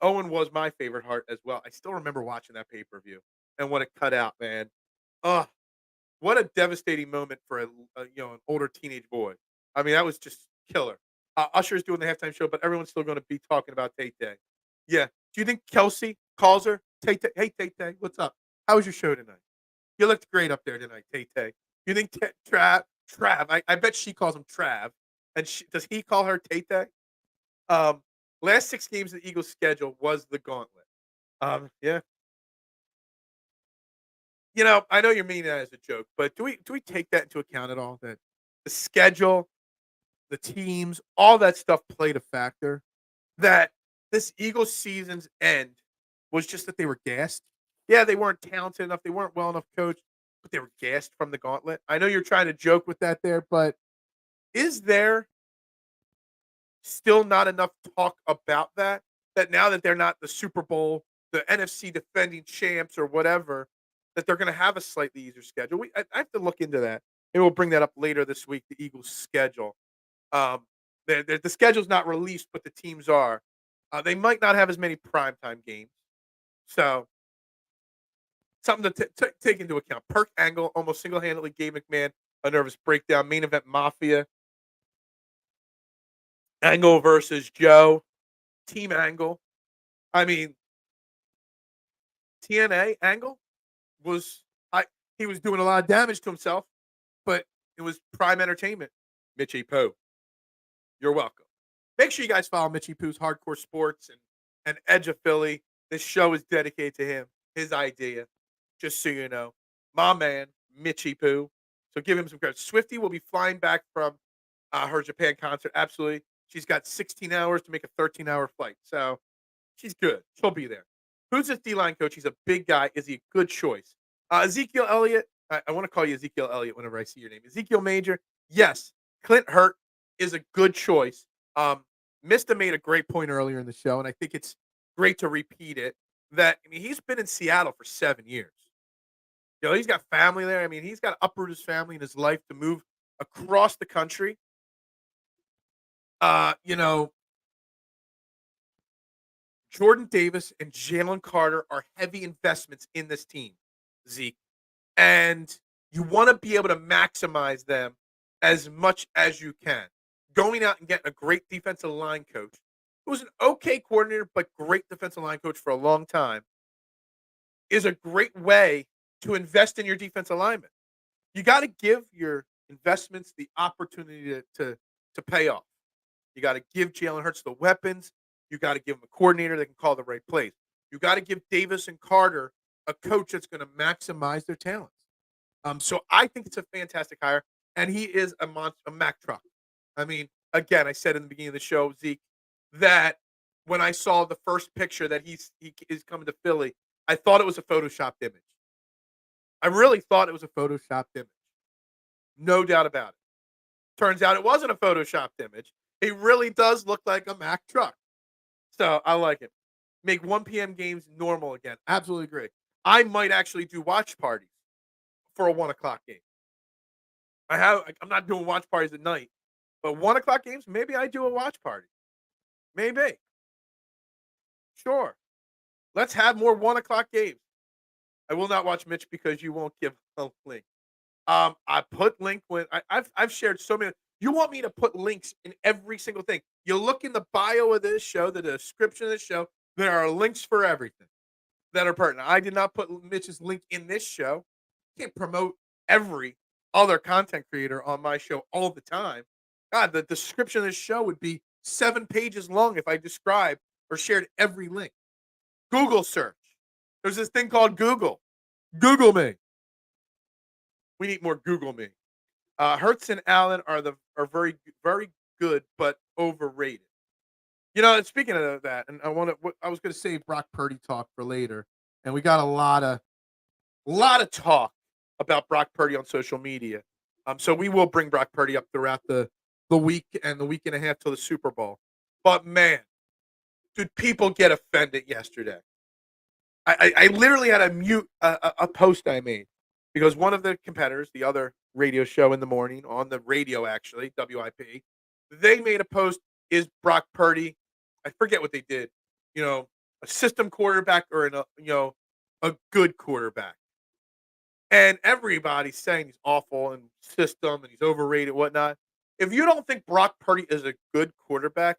Owen was my favorite Hart as well. I still remember watching that pay-per-view and what it cut out, man. Ugh, what a devastating moment for an older teenage boy. I mean, that was just killer. Usher's doing the halftime show, but everyone's still going to be talking about Tay Tay. Yeah. Do you think Kelce calls her Tay Tay? Hey Tay Tay, what's up? How was your show tonight? You looked great up there tonight, Tay Tay. You think Trav? I bet she calls him Trav. And does he call her Tay Tay? Last 6 games of the Eagles' schedule was the gauntlet. Yeah. I know you're meaning that as a joke, but do we take that into account at all? That the schedule, the teams, all that stuff played a factor. That this Eagles season's end was just that they were gassed. Yeah, they weren't talented enough, they weren't well enough coached, but they were gassed from the gauntlet. I know you're trying to joke with that there, but is there still not enough talk about that? That now that they're not the Super Bowl, the NFC defending champs or whatever, that they're going to have a slightly easier schedule. I have to look into that. Maybe we'll bring that up later this week. The Eagles' schedule. Um, the schedule's not released, but the teams are. They might not have as many primetime games, so something to take into account. Perk Angle almost single-handedly gave McMahon a nervous breakdown. Main event Mafia. Angle versus Joe. Team Angle. I mean, TNA Angle was he was doing a lot of damage to himself, but it was prime entertainment. Mitchie Poo, you're welcome. Make sure you guys follow Mitchie Poo's Hardcore Sports and Edge of Philly. This show is dedicated to him, his idea. Just so you know, my man Mitchie Poo. So give him some credit. Swifty will be flying back from her Japan concert. Absolutely, she's got 16 hours to make a 13-hour flight. So she's good. She'll be there. Who's this D-line coach? He's a big guy. Is he a good choice? Ezekiel Elliott. I want to call you Ezekiel Elliott whenever I see your name. Ezekiel Major. Yes. Clint Hurt is a good choice. Mista made a great point earlier in the show, and I think it's great to repeat it. He's been in Seattle for 7 years. He's got family there. I mean, he's got to uproot his family and his life to move across the country. Jordan Davis and Jalen Carter are heavy investments in this team, Zeke. And you want to be able to maximize them as much as you can. Going out and getting a great defensive line coach, who was an okay coordinator, but great defensive line coach for a long time, is a great way to invest in your defensive lineman. You got to give your investments the opportunity to pay off. You got to give Jalen Hurts the weapons. You got to give him a coordinator that can call the right plays. You got to give Davis and Carter a coach that's going to maximize their talents. So I think it's a fantastic hire, and he is a Mack truck. I mean, again, I said in the beginning of the show, Zeke, that when I saw the first picture that he is coming to Philly, I thought it was a photoshopped image. I really thought it was a photoshopped image. No doubt about it. Turns out it wasn't a photoshopped image. He really does look like a Mack truck. So I like it. Make 1 p.m. games normal again. Absolutely agree. I might actually do watch parties for a 1 o'clock game. I'm not doing watch parties at night, but 1 o'clock games, maybe I do a watch party. Maybe. Sure. Let's have more 1 o'clock games. I will not watch Mitch because you won't give a link. I put link when I've shared so many. You want me to put links in every single thing? You look in the bio of this show, the description of this show. There are links for everything that are pertinent. I did not put Mitch's link in this show. Can't promote every other content creator on my show all the time. God, the description of this show would be 7 pages long if I described or shared every link. Google search. There's this thing called Google. Google me. We need more Google me. Hurts and Allen are very very good, but overrated. You know, and speaking of that, and I was going to save Brock Purdy talk for later, and we got a lot of talk about Brock Purdy on social media. So we will bring Brock Purdy up throughout the week and the week and a half till the Super Bowl. But man, did people get offended yesterday? I literally had to mute a post I made because one of the competitors, the other radio show in the morning on the radio, actually WIP, they made a post. Is Brock Purdy? I forget what they did. You know, a system quarterback or a good quarterback. And everybody's saying he's awful and system and he's overrated, whatnot. If you don't think Brock Purdy is a good quarterback,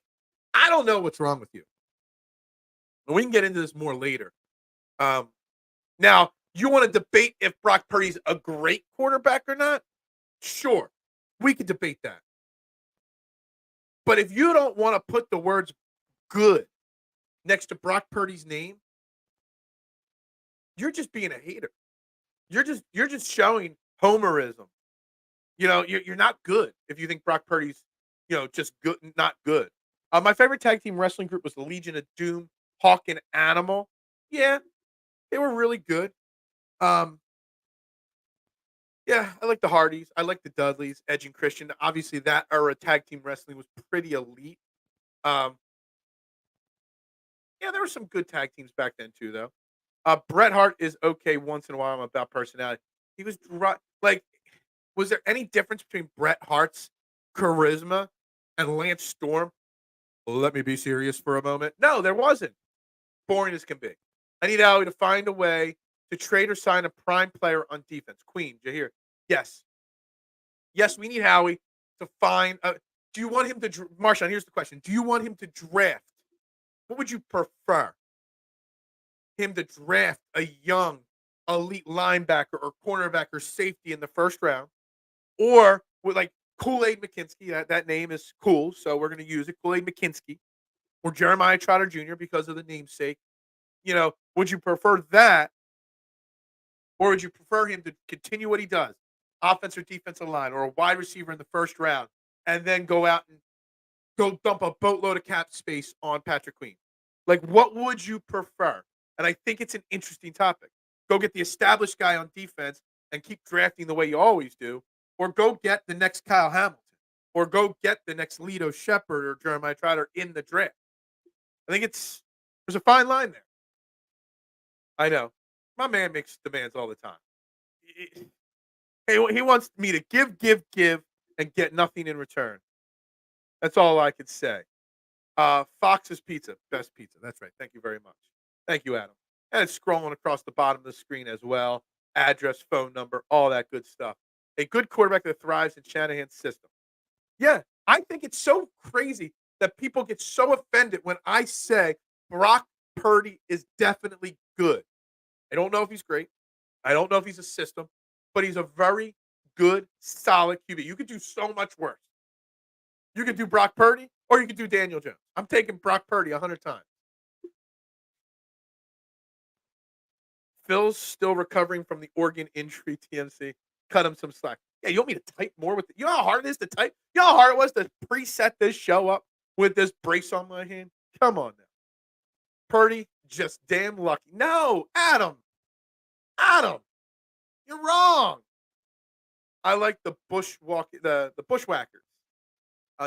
I don't know what's wrong with you. And we can get into this more later. Now, you want to debate if Brock Purdy's a great quarterback or not? Sure, we could debate that. But if you don't want to put the words good next to Brock Purdy's name, you're just being a hater. You're just showing homerism. You know, you're not good if you think Brock Purdy's, just good, not good. My favorite tag team wrestling group was the Legion of Doom, Hawk and Animal. Yeah, they were really good. Yeah, I like the Hardys. I like the Dudleys, Edge and Christian. Obviously, that era tag team wrestling was pretty elite. Um, yeah, there were some good tag teams back then too, though. Bret Hart is okay once in a while. I'm about personality. He was like, was there any difference between Bret Hart's charisma and Lance Storm? Let me be serious for a moment. No, there wasn't. Boring as can be. I need Howie to find a way to trade or sign a prime player on defense. Queen, Jahir. Yes. Yes, we need Howie to find. Do you want him to, Marshawn, here's the question. Do you want him to draft? What would you prefer? Him to draft a young elite linebacker or cornerback or safety in the first round? Or with like Kool-Aid McKinstry, that name is cool, so we're going to use it, Kool-Aid McKinstry, or Jeremiah Trotter Jr. because of the namesake. Would you prefer that, or would you prefer him to continue what he does, offense or defensive line, or a wide receiver in the first round, and then go out and go dump a boatload of cap space on Patrick Queen? Like, what would you prefer? And I think it's an interesting topic. Go get the established guy on defense and keep drafting the way you always do, or go get the next Kyle Hamilton, or go get the next Lito Shepherd or Jeremiah Trotter in the draft. I think there's a fine line there. I know. My man makes demands all the time. He wants me to give, and get nothing in return. That's all I could say. Fox's Pizza, best pizza. That's right. Thank you very much. Thank you, Adam. And it's scrolling across the bottom of the screen as well. Address, phone number, all that good stuff. A good quarterback that thrives in Shanahan's system. Yeah, I think it's so crazy that people get so offended when I say Brock Purdy is definitely good. I don't know if he's great. I don't know if he's a system, but he's a very good, solid QB. You could do so much worse. You could do Brock Purdy, or you could do Daniel Jones. I'm taking Brock Purdy 100 times. Phil's still recovering from the organ injury, TMC. Cut him some slack. Yeah, you want me to type more with it? You know how hard it is to type? You know how hard it was to preset this show up with this brace on my hand? Come on now. Purdy, just damn lucky. No, Adam, you're wrong. I like the bushwhackers,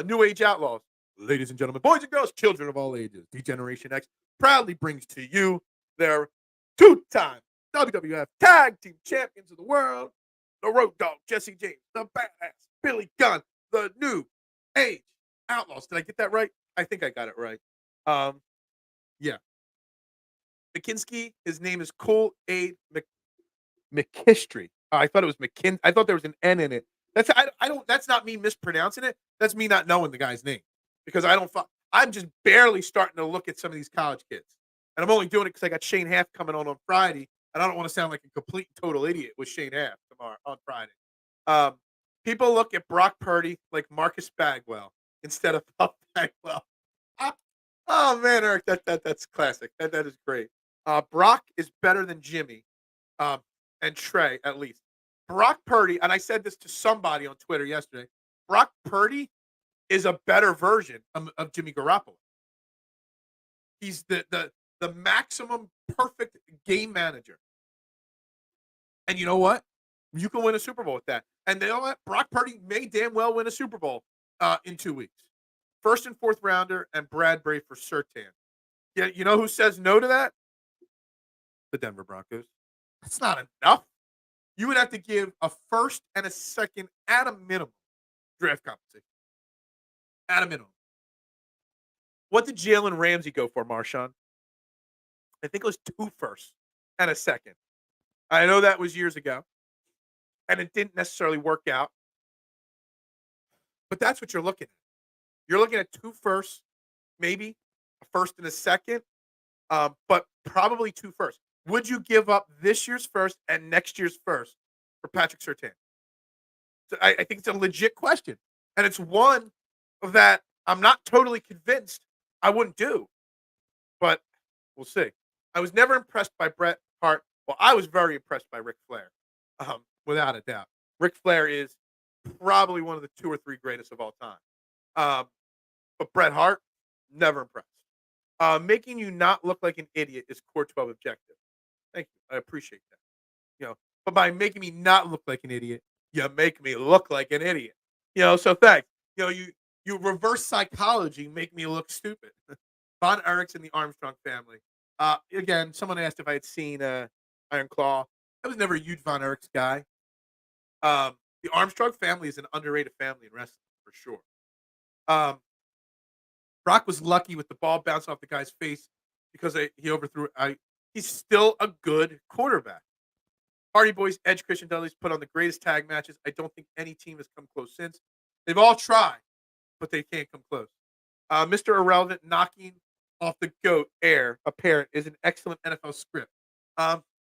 New Age Outlaws. Ladies and gentlemen, boys and girls, children of all ages, D-Generation X proudly brings to you their two-time WWF Tag Team Champions of the World, the Road Dogg, Jesse James, the Badass, Billy Gunn, the New Age Outlaws. Did I get that right? I think I got it right. Yeah. McKinsky, his name is Kool-Aid McKistry. I thought it was I thought there was an N in it. I don't. That's not me mispronouncing it. That's me not knowing the guy's name because I don't. I'm just barely starting to look at some of these college kids, and I'm only doing it because I got Shane Half coming on Friday, and I don't want to sound like a complete and total idiot with Shane Half tomorrow on Friday. Um, People look at Brock Purdy like Marcus Bagwell instead of Puff Bagwell. Ah, oh man, Eric, that's classic. That is great. Brock is better than Jimmy, um, and Trey at least. Brock Purdy, and I said this to somebody on Twitter yesterday. Brock Purdy is a better version of Jimmy Garoppolo. He's the maximum perfect game manager. And you know what? You can win a Super Bowl with that. And you know what? Brock Purdy may damn well win a Super Bowl in 2 weeks. First and fourth rounder and Bradbury for Surtain. Yeah, you know who says no to that? The Denver Broncos. That's not enough. You would have to give a first and a second at a minimum draft compensation. At a minimum. What did Jalen Ramsey go for, Marshawn? I think it was 2 firsts and a second. I know that was years ago, and it didn't necessarily work out. But that's what you're looking at. You're looking at 2 firsts, maybe a first and a second, but probably 2 firsts. Would you give up this year's first and next year's first for Patrick Surtain? So I think it's a legit question, and it's one that I'm not totally convinced I wouldn't do, but we'll see. I was never impressed by Bret Hart. Well, I was very impressed by Ric Flair, without a doubt. Ric Flair is probably one of the 2 or 3 greatest of all time. But Bret Hart, never impressed. Making you not look like an idiot is core 12 objective. Thank you. I appreciate that. But by making me not look like an idiot, you make me look like an idiot. So thanks. You reverse psychology, make me look stupid. Von Erichs and the Armstrong family. Again, someone asked if I had seen Iron Claw. I was never a huge Von Erichs guy. The Armstrong family is an underrated family in wrestling for sure. Brock was lucky with the ball bouncing off the guy's face because he overthrew it. He's still a good quarterback. Hardy Boys, Edge, Christian Dudley's put on the greatest tag matches. I don't think any team has come close since. They've all tried, but they can't come close. Mr. Irrelevant knocking off the GOAT heir apparent is an excellent NFL script.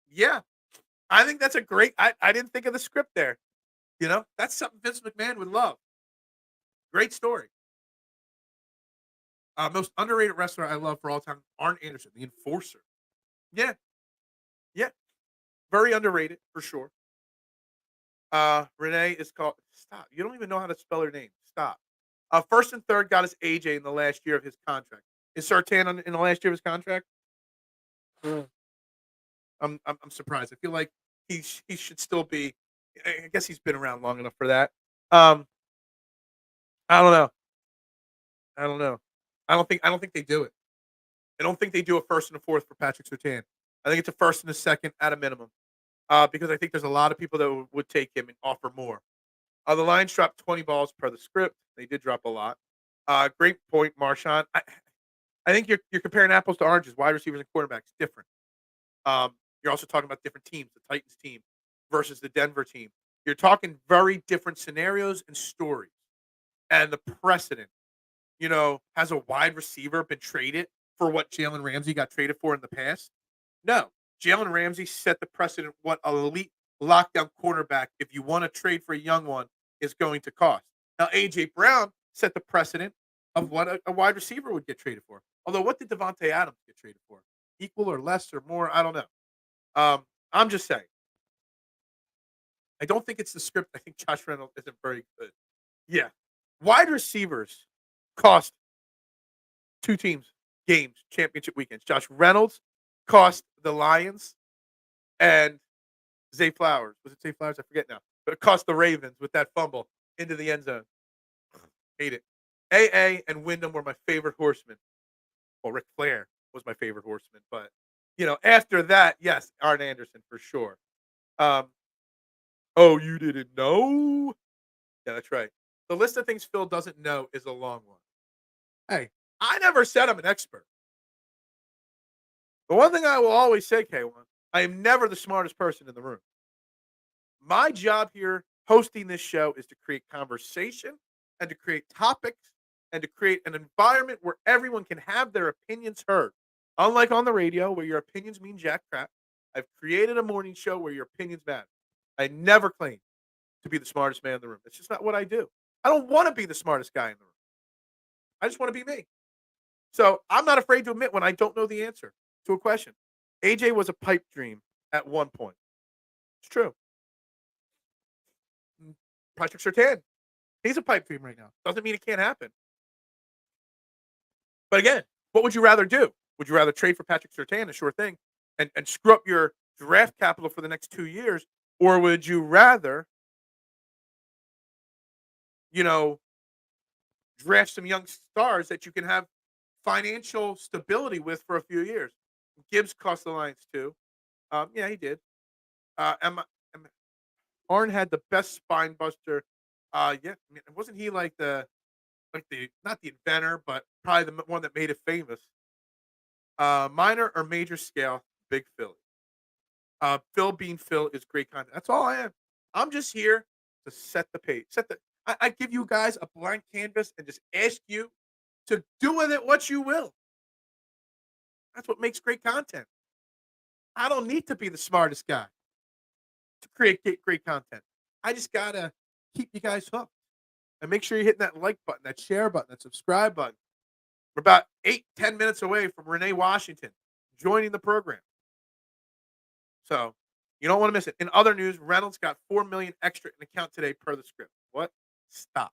Yeah, I think that's a great. I didn't think of the script there. That's something Vince McMahon would love. Great story. Most underrated wrestler I love for all time, Arn Anderson, the Enforcer. Yeah. Very underrated for sure. Renee is called. Stop. You don't even know how to spell her name. Stop. First and third got us AJ in the last year of his contract. Is Surtain in the last year of his contract? I'm surprised. I feel like he should still be. I guess he's been around long enough for that. I don't know. I don't think they do it. I don't think they do a first and a fourth for Patrick Surtain. I think it's a first and a second at a minimum. Because I think there's a lot of people that would take him and offer more. The Lions dropped 20 balls per the script. They did drop a lot. Great point, Marshawn. I think you're comparing apples to oranges. Wide receivers and quarterbacks different. You're also talking about different teams. The Titans team versus the Denver team. You're talking very different scenarios and stories. And the precedent, has a wide receiver been traded for what Jalen Ramsey got traded for in the past? No. Jalen Ramsey set the precedent what elite lockdown cornerback, if you want to trade for a young one, is going to cost. Now, A.J. Brown set the precedent of what a wide receiver would get traded for. Although, what did Devontae Adams get traded for? Equal or less or more? I don't know. I'm just saying. I don't think it's the script. I think Josh Reynolds isn't very good. Yeah. Wide receivers cost 2 teams games, championship weekends. Josh Reynolds cost the Lions and Zay Flowers. Was it Zay Flowers? I forget now. But it cost the Ravens with that fumble into the end zone. Hate it. AA and Wyndham were my favorite horsemen. Well, Ric Flair was my favorite horseman. But, after that, yes, Arn Anderson for sure. Oh, you didn't know? Yeah, that's right. The list of things Phil doesn't know is a long one. Hey, I never said I'm an expert. The one thing I will always say, K1, I am never the smartest person in the room. My job here hosting this show is to create conversation and to create topics and to create an environment where everyone can have their opinions heard. Unlike on the radio where your opinions mean jack crap, I've created a morning show where your opinions matter. I never claim to be the smartest man in the room. It's just not what I do. I don't want to be the smartest guy in the room. I just want to be me. So I'm not afraid to admit when I don't know the answer to a question. AJ was a pipe dream at one point. It's true. Patrick Surtain, he's a pipe dream right now. Doesn't mean it can't happen. But again, what would you rather do? Would you rather trade for Patrick Surtain, a sure thing, and screw up your draft capital for the next 2 years? Or would you rather, you know, draft some young stars that you can have financial stability with for a few years? Gibbs cost the Lions too. Yeah, he did. Arn had the best spine buster. Yeah, I mean, wasn't he like the not the inventor, but probably the one that made it famous? Minor or major scale, Big Philly. Phil being Phil is great content. That's all I am. I'm just here to set the pace. I give you guys a blank canvas and just ask you to do with it what you will. That's what makes great content. I don't need to be the smartest guy to create great content. I just gotta keep you guys hooked. And make sure you're hitting that like button, that share button, that subscribe button. We're about 8-10 minutes away from Renee Washington joining the program. So you don't want to miss it. In other news, Reynolds got $4 million extra in account today per the script. What? Stop.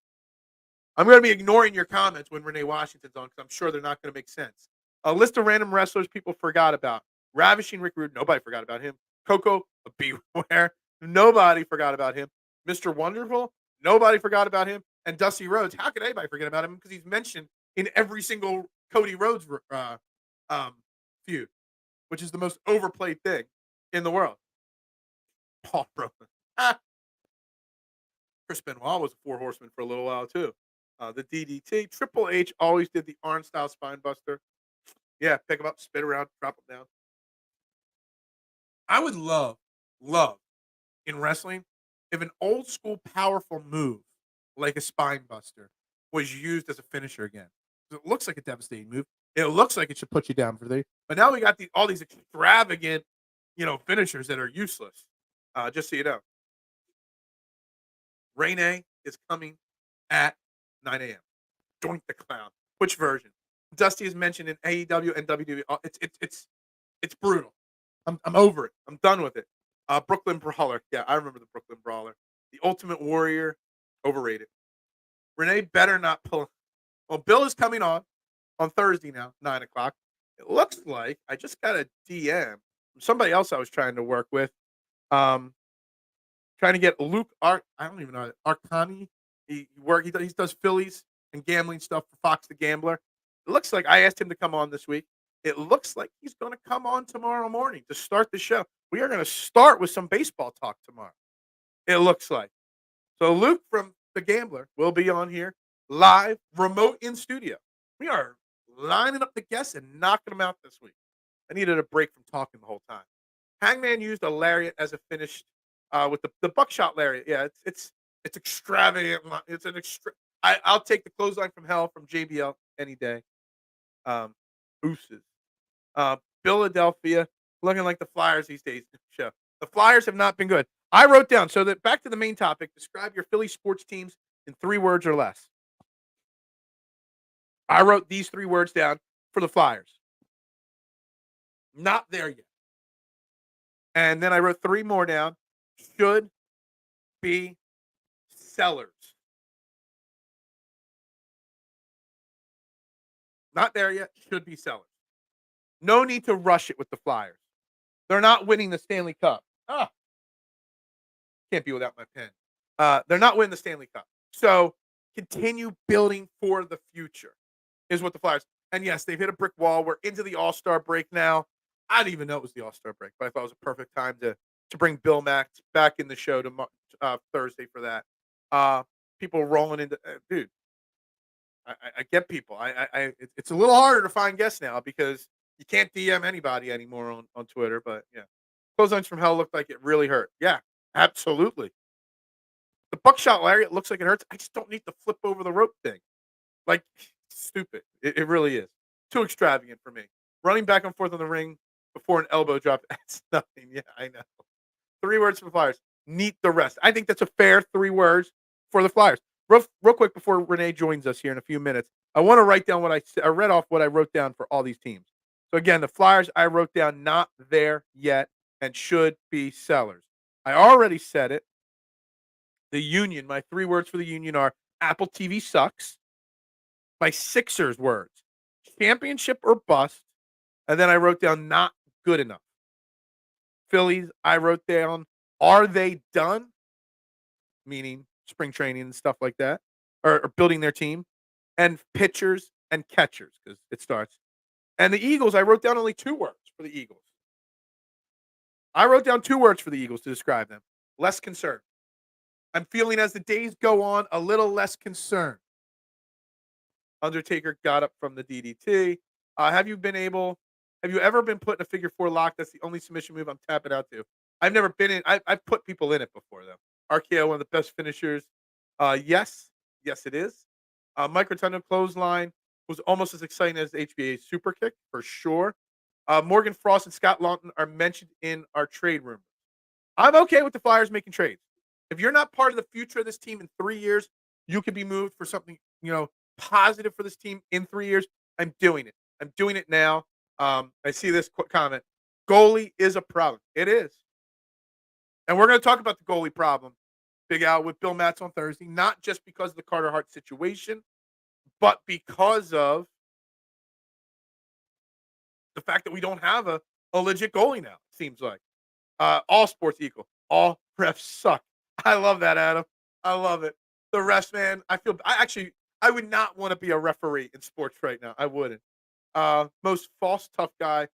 I'm going to be ignoring your comments when Renee Washington's on because I'm sure they're not going to make sense. A list of random wrestlers people forgot about. Ravishing Rick Rude, nobody forgot about him. Coco, a beware, nobody forgot about him. Mr. Wonderful, nobody forgot about him. And Dusty Rhodes, how could anybody forget about him? Because he's mentioned in every single Cody Rhodes feud, which is the most overplayed thing in the world. Paul Roman. Chris Benoit was a four horseman for a little while too. The DDT. Triple H always did the Arn style spine buster. Yeah, pick him up, spit around, drop him down. I would love in wrestling if an old school powerful move like a spine buster was used as a finisher again. It looks like a devastating move. It looks like it should put you down for the. But now we got all these extravagant, finishers that are useless. Just so you know, Renee is coming at 9 a.m. Doink the clown. Which version? Dusty is mentioned in AEW and WWE. It's brutal. I'm over it. I'm done with it. Brooklyn Brawler. Yeah, I remember the Brooklyn Brawler. The Ultimate Warrior. Overrated. Renee better not pull. Well, Bill is coming on Thursday now, 9 o'clock. It looks like I just got a DM from somebody else I was trying to work with. Trying to get Luke I don't even know Arcani. He does Phillies and gambling stuff for Fox the Gambler. It looks like I asked him to come on this week. It looks like he's going to come on tomorrow morning to start the show. We are going to start with some baseball talk tomorrow. It looks like. So Luke from the Gambler will be on here live, remote in studio. We are lining up the guests and knocking them out this week. I needed a break from talking the whole time. Hangman used a lariat as a finish with the buckshot lariat. Yeah, it's extravagant. It's an I'll take the clothesline from hell from JBL any day. Ooses. Philadelphia looking like the Flyers these days. Show. The Flyers have not been good. I wrote down so that back to the main topic. Describe your Philly sports teams in 3 words or less. I wrote these 3 words down for the Flyers. Not there yet. And then I wrote 3 more down. Should be sellers. Not there yet. Should be sellers. No need to rush it with the Flyers. They're not winning the Stanley Cup. Can't be without my pen. They're not winning the Stanley Cup. So continue building for the future is what the Flyers. And yes, they've hit a brick wall. We're into the All-Star break now. I didn't even know it was the All-Star break, but I thought it was a perfect time to bring Bill Max back in the show Thursday for that. People rolling into dude. I get people. It's a little harder to find guests now because You can't DM anybody anymore on Twitter, but yeah. Clotheslines from hell looked like it really hurt. Yeah, absolutely. The buckshot lariat looks like it hurts. I just don't need the flip over the rope thing. Like, stupid. It really is. Too extravagant for me. Running back and forth on the ring before an elbow drop. That's nothing. Yeah, I know. 3 words for the Flyers. Neat the rest. I think that's a fair 3 words for the Flyers. Real quick before Renee joins us here in a few minutes, I want to write down I read off what I wrote down for all these teams. So again, the Flyers I wrote down not there yet and should be sellers. I already said it. The Union, my 3 words for the Union are Apple TV sucks. My Sixers words, championship or bust. And then I wrote down not good enough. Phillies, I wrote down, are they done? Meaning spring training and stuff like that, or building their team, and pitchers and catchers because it starts. And the Eagles, I wrote down only 2 words for the Eagles. I wrote down 2 words for the Eagles to describe them. Less concerned. I'm feeling as the days go on a little less concerned. Undertaker got up from the DDT. Have you ever been put in a figure 4 lock? That's the only submission move I'm tapping out to. I've never been in. I've put people in it before, though. RKO, one of the best finishers. Yes, it is. Mike Rotundo clothesline was almost as exciting as HBA super kick for sure. Morgan Frost and Scott Lawton are mentioned in our trade room. I'm okay with the Flyers making trades. If you're not part of the future of this team in 3 years, you could be moved for something positive for this team in 3 years. I'm doing it. I'm doing it now. I see this comment. Goalie is a problem. It is. And we're going to talk about the goalie problem, Big Al, with Bill Matz on Thursday, not just because of the Carter Hart situation, but because of the fact that we don't have a legit goalie now, it seems like. All sports equal. All refs suck. I love that, Adam. I love it. The refs, man, I would not want to be a referee in sports right now. I wouldn't. Most false tough guy.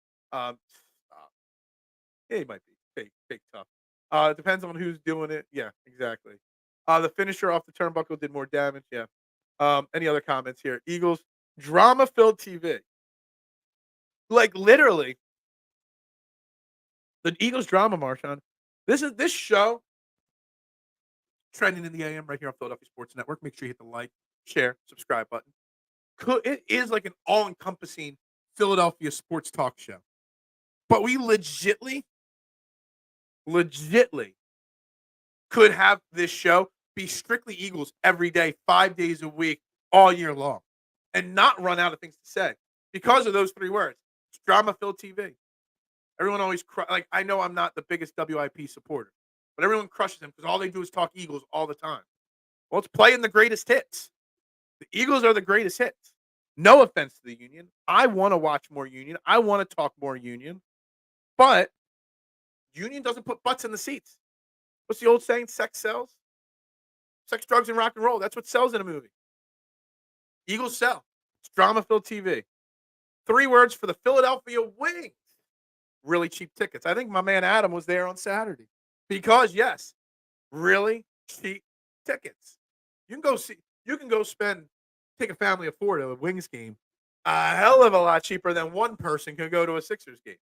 He might be fake tough. Depends on who's doing it. Yeah, exactly. The finisher off the turnbuckle did more damage. Yeah. Any other comments here? Eagles drama-filled TV. Like literally, the Eagles drama, Marshawn. This show trending in the AM right here on Philadelphia Sports Network. Make sure you hit the like, share, subscribe button. It is like an all-encompassing Philadelphia sports talk show. But we legitly could have this show be strictly Eagles every day, 5 days a week, all year long, and not run out of things to say because of those 3 words. It's drama-filled TV. Everyone always I know I'm not the biggest WIP supporter, but everyone crushes them because all they do is talk Eagles all the time. Well, it's playing the greatest hits. The Eagles are the greatest hits. No offense to the Union. I want to watch more Union. I want to talk more Union. But Union doesn't put butts in the seats. What's the old saying? Sex sells? Sex, drugs, and rock and roll. That's what sells in a movie. Eagles sell. It's drama-filled TV. 3 words for the Philadelphia Wings. Really cheap tickets. I think my man Adam was there on Saturday. Because, yes, really cheap tickets. You can go take a family of 4 to a Wings game a hell of a lot cheaper than one person can go to a Sixers game.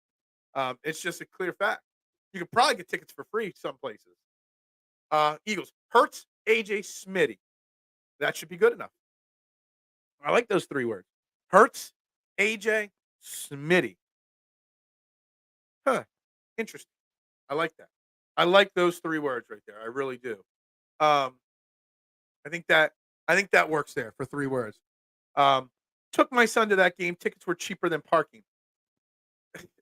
It's just a clear fact. You could probably get tickets for free some places. Eagles. Hurts, AJ, Smitty. That should be good enough. I like those 3 words. Hurts, AJ, Smitty. Huh. Interesting. I like that. I like those 3 words right there. I really do. I think that works there for 3 words. Took my son to that game. Tickets were cheaper than parking.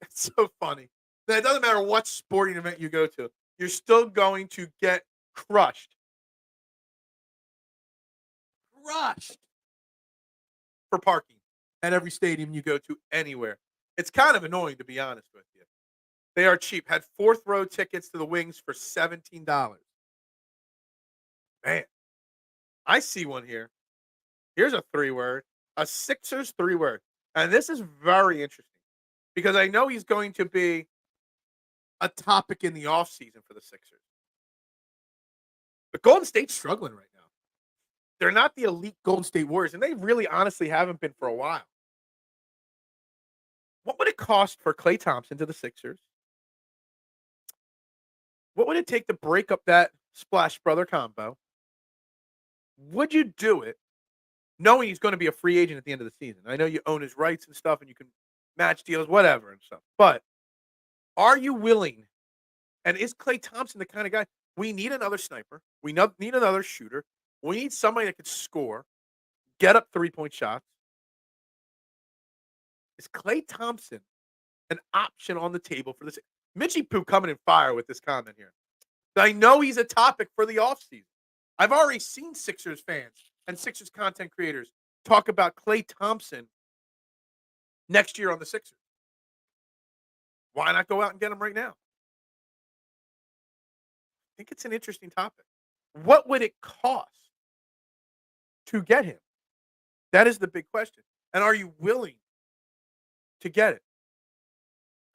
It's so funny. It doesn't matter what sporting event you go to. You're still going to get crushed. Crushed for parking at every stadium you go to anywhere. It's kind of annoying, to be honest with you. They are cheap. Had 4th row tickets to the Wings for $17. Man, I see one here. Here's a 3 word. A Sixers 3 word. And this is very interesting because I know he's going to be a topic in the offseason for the Sixers. But Golden State's struggling right now. They're not the elite Golden State Warriors, and they really honestly haven't been for a while. What would it cost for Klay Thompson to the Sixers? What would it take to break up that Splash Brother combo? Would you do it knowing he's going to be a free agent at the end of the season? I know you own his rights and stuff and you can match deals, whatever and stuff. But are you willing? And is Klay Thompson the kind of guy? We need another sniper. We need another shooter. We need somebody that could score, get up 3-point shots. Is Klay Thompson an option on the table for this? Mitchie Poo coming in fire with this comment here. I know he's a topic for the offseason. I've already seen Sixers fans and Sixers content creators talk about Klay Thompson next year on the Sixers. Why not go out and get him right now? I think it's an interesting topic. What would it cost to get him? That is the big question. And are you willing to get it?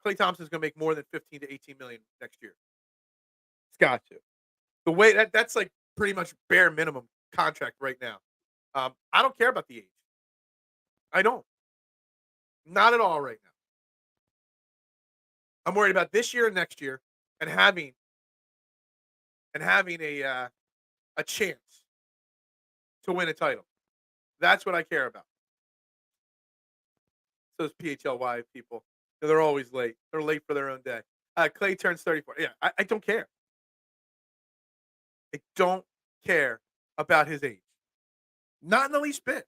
Klay Thompson's going to make more than 15 to 18 million next year. It's got to. The way that's like pretty much bare minimum contract right now. I don't care about the age. I don't. Not at all right now. I'm worried about this year and next year and having a chance to win a title. That's what I care about. Those PHLY people, they're always late. They're late for their own day. Klay turns 34. Yeah, I don't care. I don't care about his age. Not in the least bit.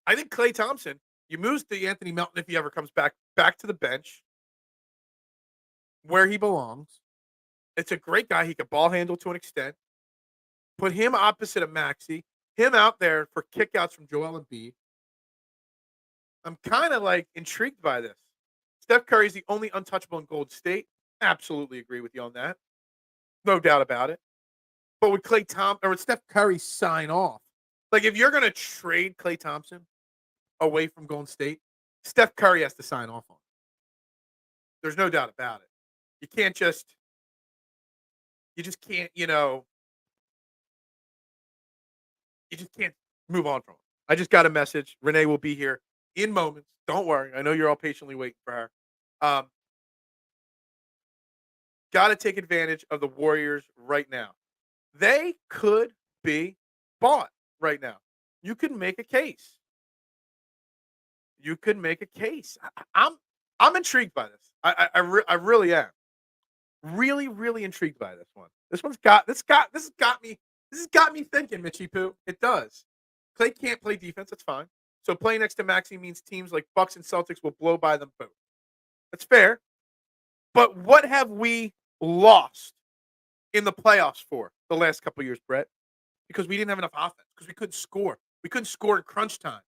I think Klay Thompson, you move to Anthony Melton if he ever comes back to the bench where he belongs. It's a great guy. He can ball handle to an extent. Put him opposite of Maxey. Him out there for kickouts from Joel Embiid. I'm kind of like intrigued by this. Steph Curry is the only untouchable in Golden State. Absolutely agree with you on that. No doubt about it. But would Klay Thompson or would Steph Curry sign off? Like if you're going to trade Klay Thompson away from Golden State, Steph Curry has to sign off on it. There's no doubt about it. You just can't, you just can't move on from it. I just got a message. Renee will be here in moments. Don't worry. I know you're all patiently waiting for her. Got to take advantage of the Warriors right now. They could be bought right now. You could make a case. I'm intrigued by this. I really am. Really, really intrigued by this one. This has got me thinking, Mitchie Poo. It does. Klay can't play defense. That's fine. So playing next to Maxey means teams like Bucks and Celtics will blow by them both. That's fair. But what have we lost in the playoffs for the last couple of years, Brett? Because we didn't have enough offense. Because we couldn't score. We couldn't score in crunch time.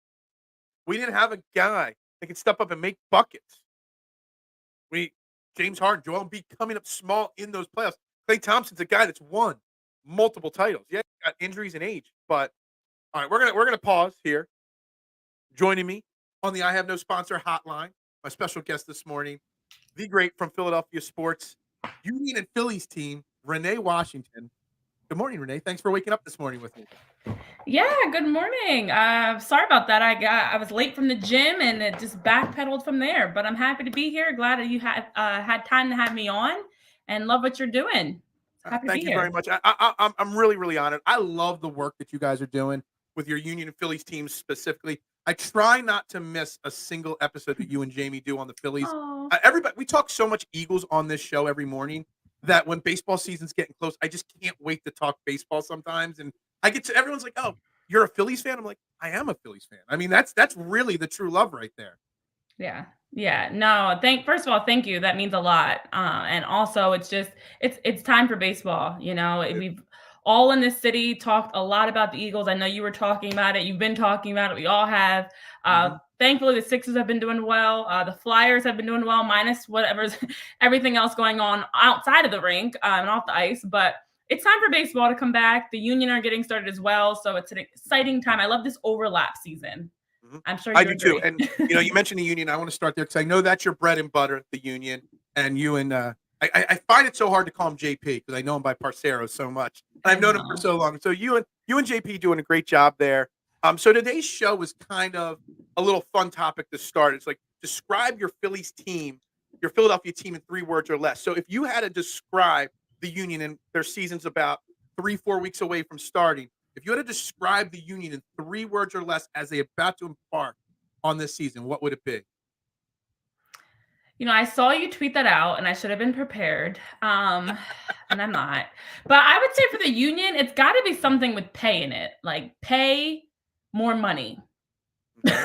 We didn't have a guy that could step up and make buckets. James Harden, Joel Embiid coming up small in those playoffs. Klay Thompson's a guy that's won multiple titles. Yeah, he's got injuries and age, but all right, we're gonna pause here. Joining me on the I Have No Sponsor hotline, my special guest this morning, the great from Philadelphia sports Union and Phillies team, Renee Washington. Good morning, Renee. Thanks for waking up this morning with me. Yeah, good morning. Sorry about that. I was late from the gym and it just backpedaled from there. But I'm happy to be here. Glad that you had time to have me on, and love what you're doing. Happy to Thank be you here. very much. I'm really, really honored. I love the work that you guys are doing with your Union and Phillies teams specifically. I try not to miss a single episode that you and Jamie do on the Phillies. Oh, Everybody, we talk so much Eagles on this show every morning that when baseball season's getting close, I just can't wait to talk baseball sometimes. And everyone's like, "Oh, you're a Phillies fan?" I'm like, "I am a Phillies fan." I mean, that's really the true love right there. yeah. Yeah. No, first of all, thank you. That means a lot. And also it's time for baseball. We've all in this city talked a lot about the Eagles. I know you were talking about it. You've been talking about it. We all have. Thankfully, the Sixers have been doing well. The Flyers have been doing well, minus whatever's everything else going on outside of the rink and off the ice. But it's time for baseball to come back. The Union are getting started as well. So it's an exciting time. I love this overlap season. I'm sure I you do agree. too. And you mentioned the Union. I want to start there because I know that's your bread and butter, the Union. And you and I find it so hard to call him JP because I know him by Parcero so much. And I've known him for so long. So you and JP doing a great job there. So today's show was kind of a little fun topic to start. It's like describe your Phillies team, your Philadelphia team in 3 words or less. So if you had to describe the Union, and their season's about 3-4 weeks away from starting, if you had to describe the Union in 3 words or less as they about to embark on this season, what would it be? I saw you tweet that out, and I should have been prepared, and I'm not. But I would say for the Union, it's gotta be something with pay in it, like, pay more money. Okay.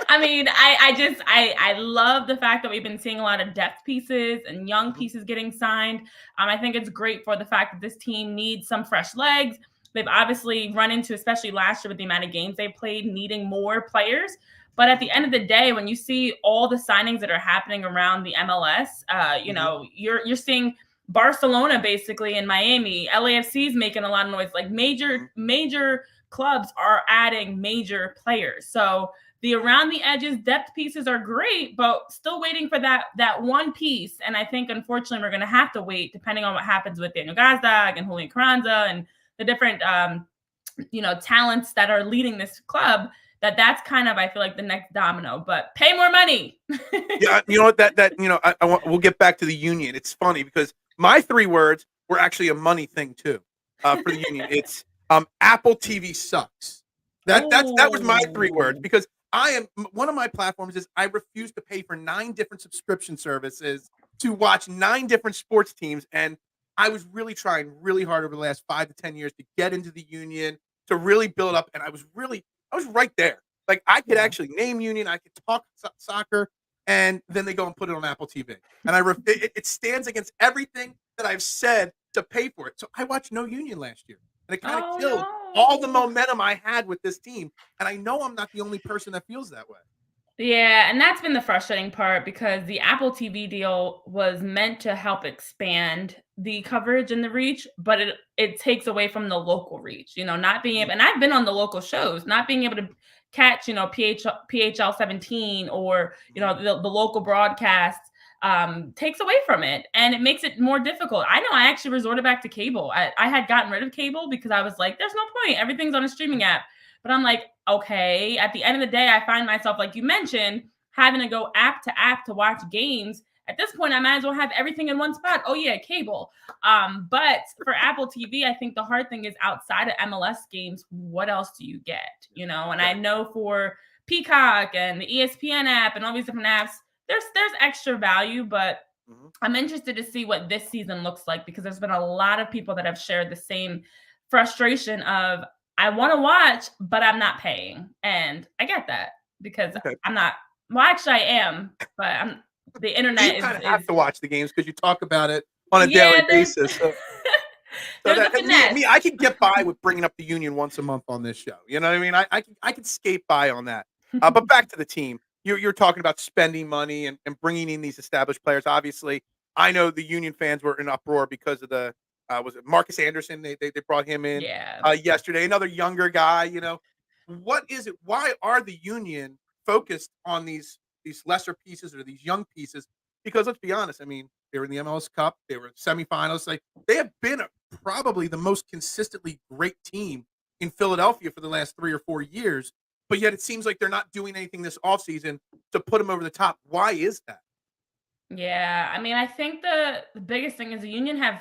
I mean, I love the fact that we've been seeing a lot of depth pieces and young Mhm. pieces getting signed. I think it's great for the fact that this team needs some fresh legs. They've obviously run into, especially last year with the amount of games they played, needing more players. But at the end of the day, when you see all the signings that are happening around the MLS, Mhm. you're seeing Barcelona basically in Miami, LAFC is making a lot of noise. Like Mhm. major clubs are adding major players. So the around the edges depth pieces are great, but still waiting for that one piece. And I think unfortunately we're going to have to wait, depending on what happens with Daniel Gazdag and Julian Carranza and the different talents that are leading this club. That's kind of, I feel like, the next domino. But pay more money. Yeah, you know what? We'll get back to the Union. It's funny because my 3 words were actually a money thing too. For the Union, it's Apple TV sucks. That was my 3 words Oh, because one of my platforms is I refuse to pay for 9 different subscription services to watch 9 different sports teams, and I was really trying really hard over the last 5 to 10 years to get into the Union, to really build up, and I was right there. Like I could yeah. actually name Union, I could talk soccer, and then they go and put it on Apple TV, and it stands against everything that I've said to pay for it. So I watched no Union last year, and it kind of Oh killed all the no. momentum I had with this team. And I know I'm not the only person that feels that way. Yeah, and that's been the frustrating part because the Apple TV deal was meant to help expand the coverage and the reach, but it takes away from the local reach, not being Mhm. able, and I've been on the local shows, not being able to catch, PHL 17 or, Mhm. the local broadcasts takes away from it and it makes it more difficult. I know I actually resorted back to cable. I had gotten rid of cable because I was like, there's no point. Everything's on a streaming app. But I'm like, okay, at the end of the day, I find myself, like you mentioned, having to go app to app to watch games. At this point, I might as well have everything in one spot. Oh, yeah, cable. But for Apple TV, I think the hard thing is outside of MLS games, what else do you get? And I Exactly. know for Peacock and the ESPN app and all these different apps, there's extra value, but Mhm. I'm interested to see what this season looks like because there's been a lot of people that have shared the same frustration of I want to watch, but I'm not paying. And I get that because Okay. I'm not, well, actually I am, but the So you internet kind of is have to watch the games because you talk about it on a daily yeah, basis. So there's a that finesse. me, I could get by with bringing up the Union once a month on this show. You know what I mean? I could skate by on that. But back to the team. You're talking about spending money and bringing in these established players. Obviously, I know the Union fans were in uproar because of the was it Marcus Anderson? They brought him in Yeah. yesterday. Another younger guy. What is it? Why are the Union focused on these lesser pieces or these young pieces? Because let's be honest. I mean, they were in the MLS Cup. They were semifinals. Like they have been probably the most consistently great team in Philadelphia for the last 3 or 4 years, but yet it seems like they're not doing anything this offseason to put them over the top. Why is that? Yeah, I mean, I think the biggest thing is the Union have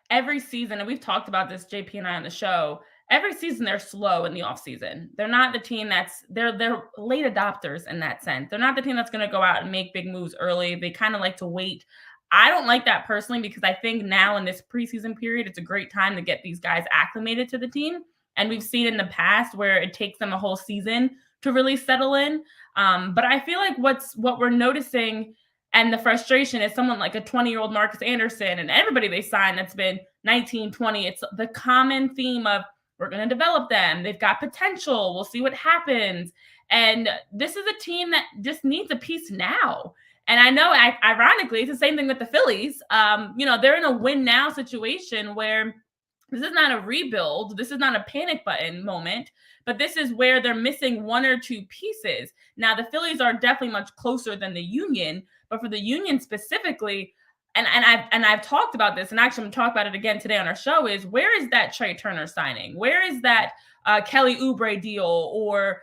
every season, and we've talked about this, JP and I on the show. Every season they're slow in the offseason. They're not the team they're late adopters in that sense. They're not the team that's going to go out and make big moves early. They kind of like to wait. I don't like that personally because I think now in this preseason period, it's a great time to get these guys acclimated to the team. And we've Mhm. seen in the past where it takes them a whole season to really settle in. But I feel like what we're noticing and the frustration is someone like a 20-year-old Marcus Anderson and everybody they signed that's been 19, 20. It's the common theme of we're going to develop them. They've got potential. We'll see what happens. And this is a team that just needs a piece now. And I know, ironically, it's the same thing with the Phillies. They're in a win now situation where this is not a rebuild. This is not a panic button moment, but this is where they're missing one or two pieces. Now, the Phillies are definitely much closer than the Union, but for the Union specifically, and I've talked about this, and actually I'm talk about it again today on our show, is where is that Trey Turner signing? Where is that Kelly Oubre deal or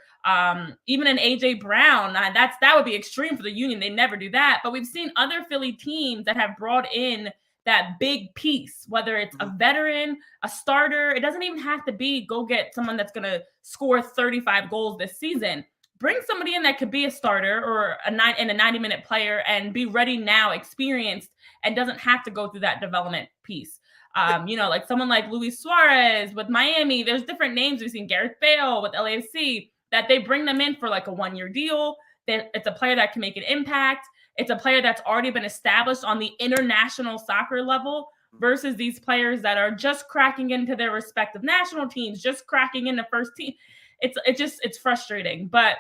Even an AJ Brown. That would be extreme for the Union. They never do that. But we've seen other Philly teams that have brought in that big piece, whether it's a veteran, a starter. It doesn't even have to be go get someone that's going to score 35 goals this season. Bring somebody in that could be a starter or a 90-minute player and be ready now, experienced, and doesn't have to go through that development piece. Like someone like Luis Suarez with Miami. There's different names. We've seen Gareth Bale with LAFC that they bring them in for like a 1-year deal. That it's a player that can make an impact. It's a player that's already been established on the international soccer level versus these players that are just cracking into their respective national teams, just cracking in the first team. It's frustrating. But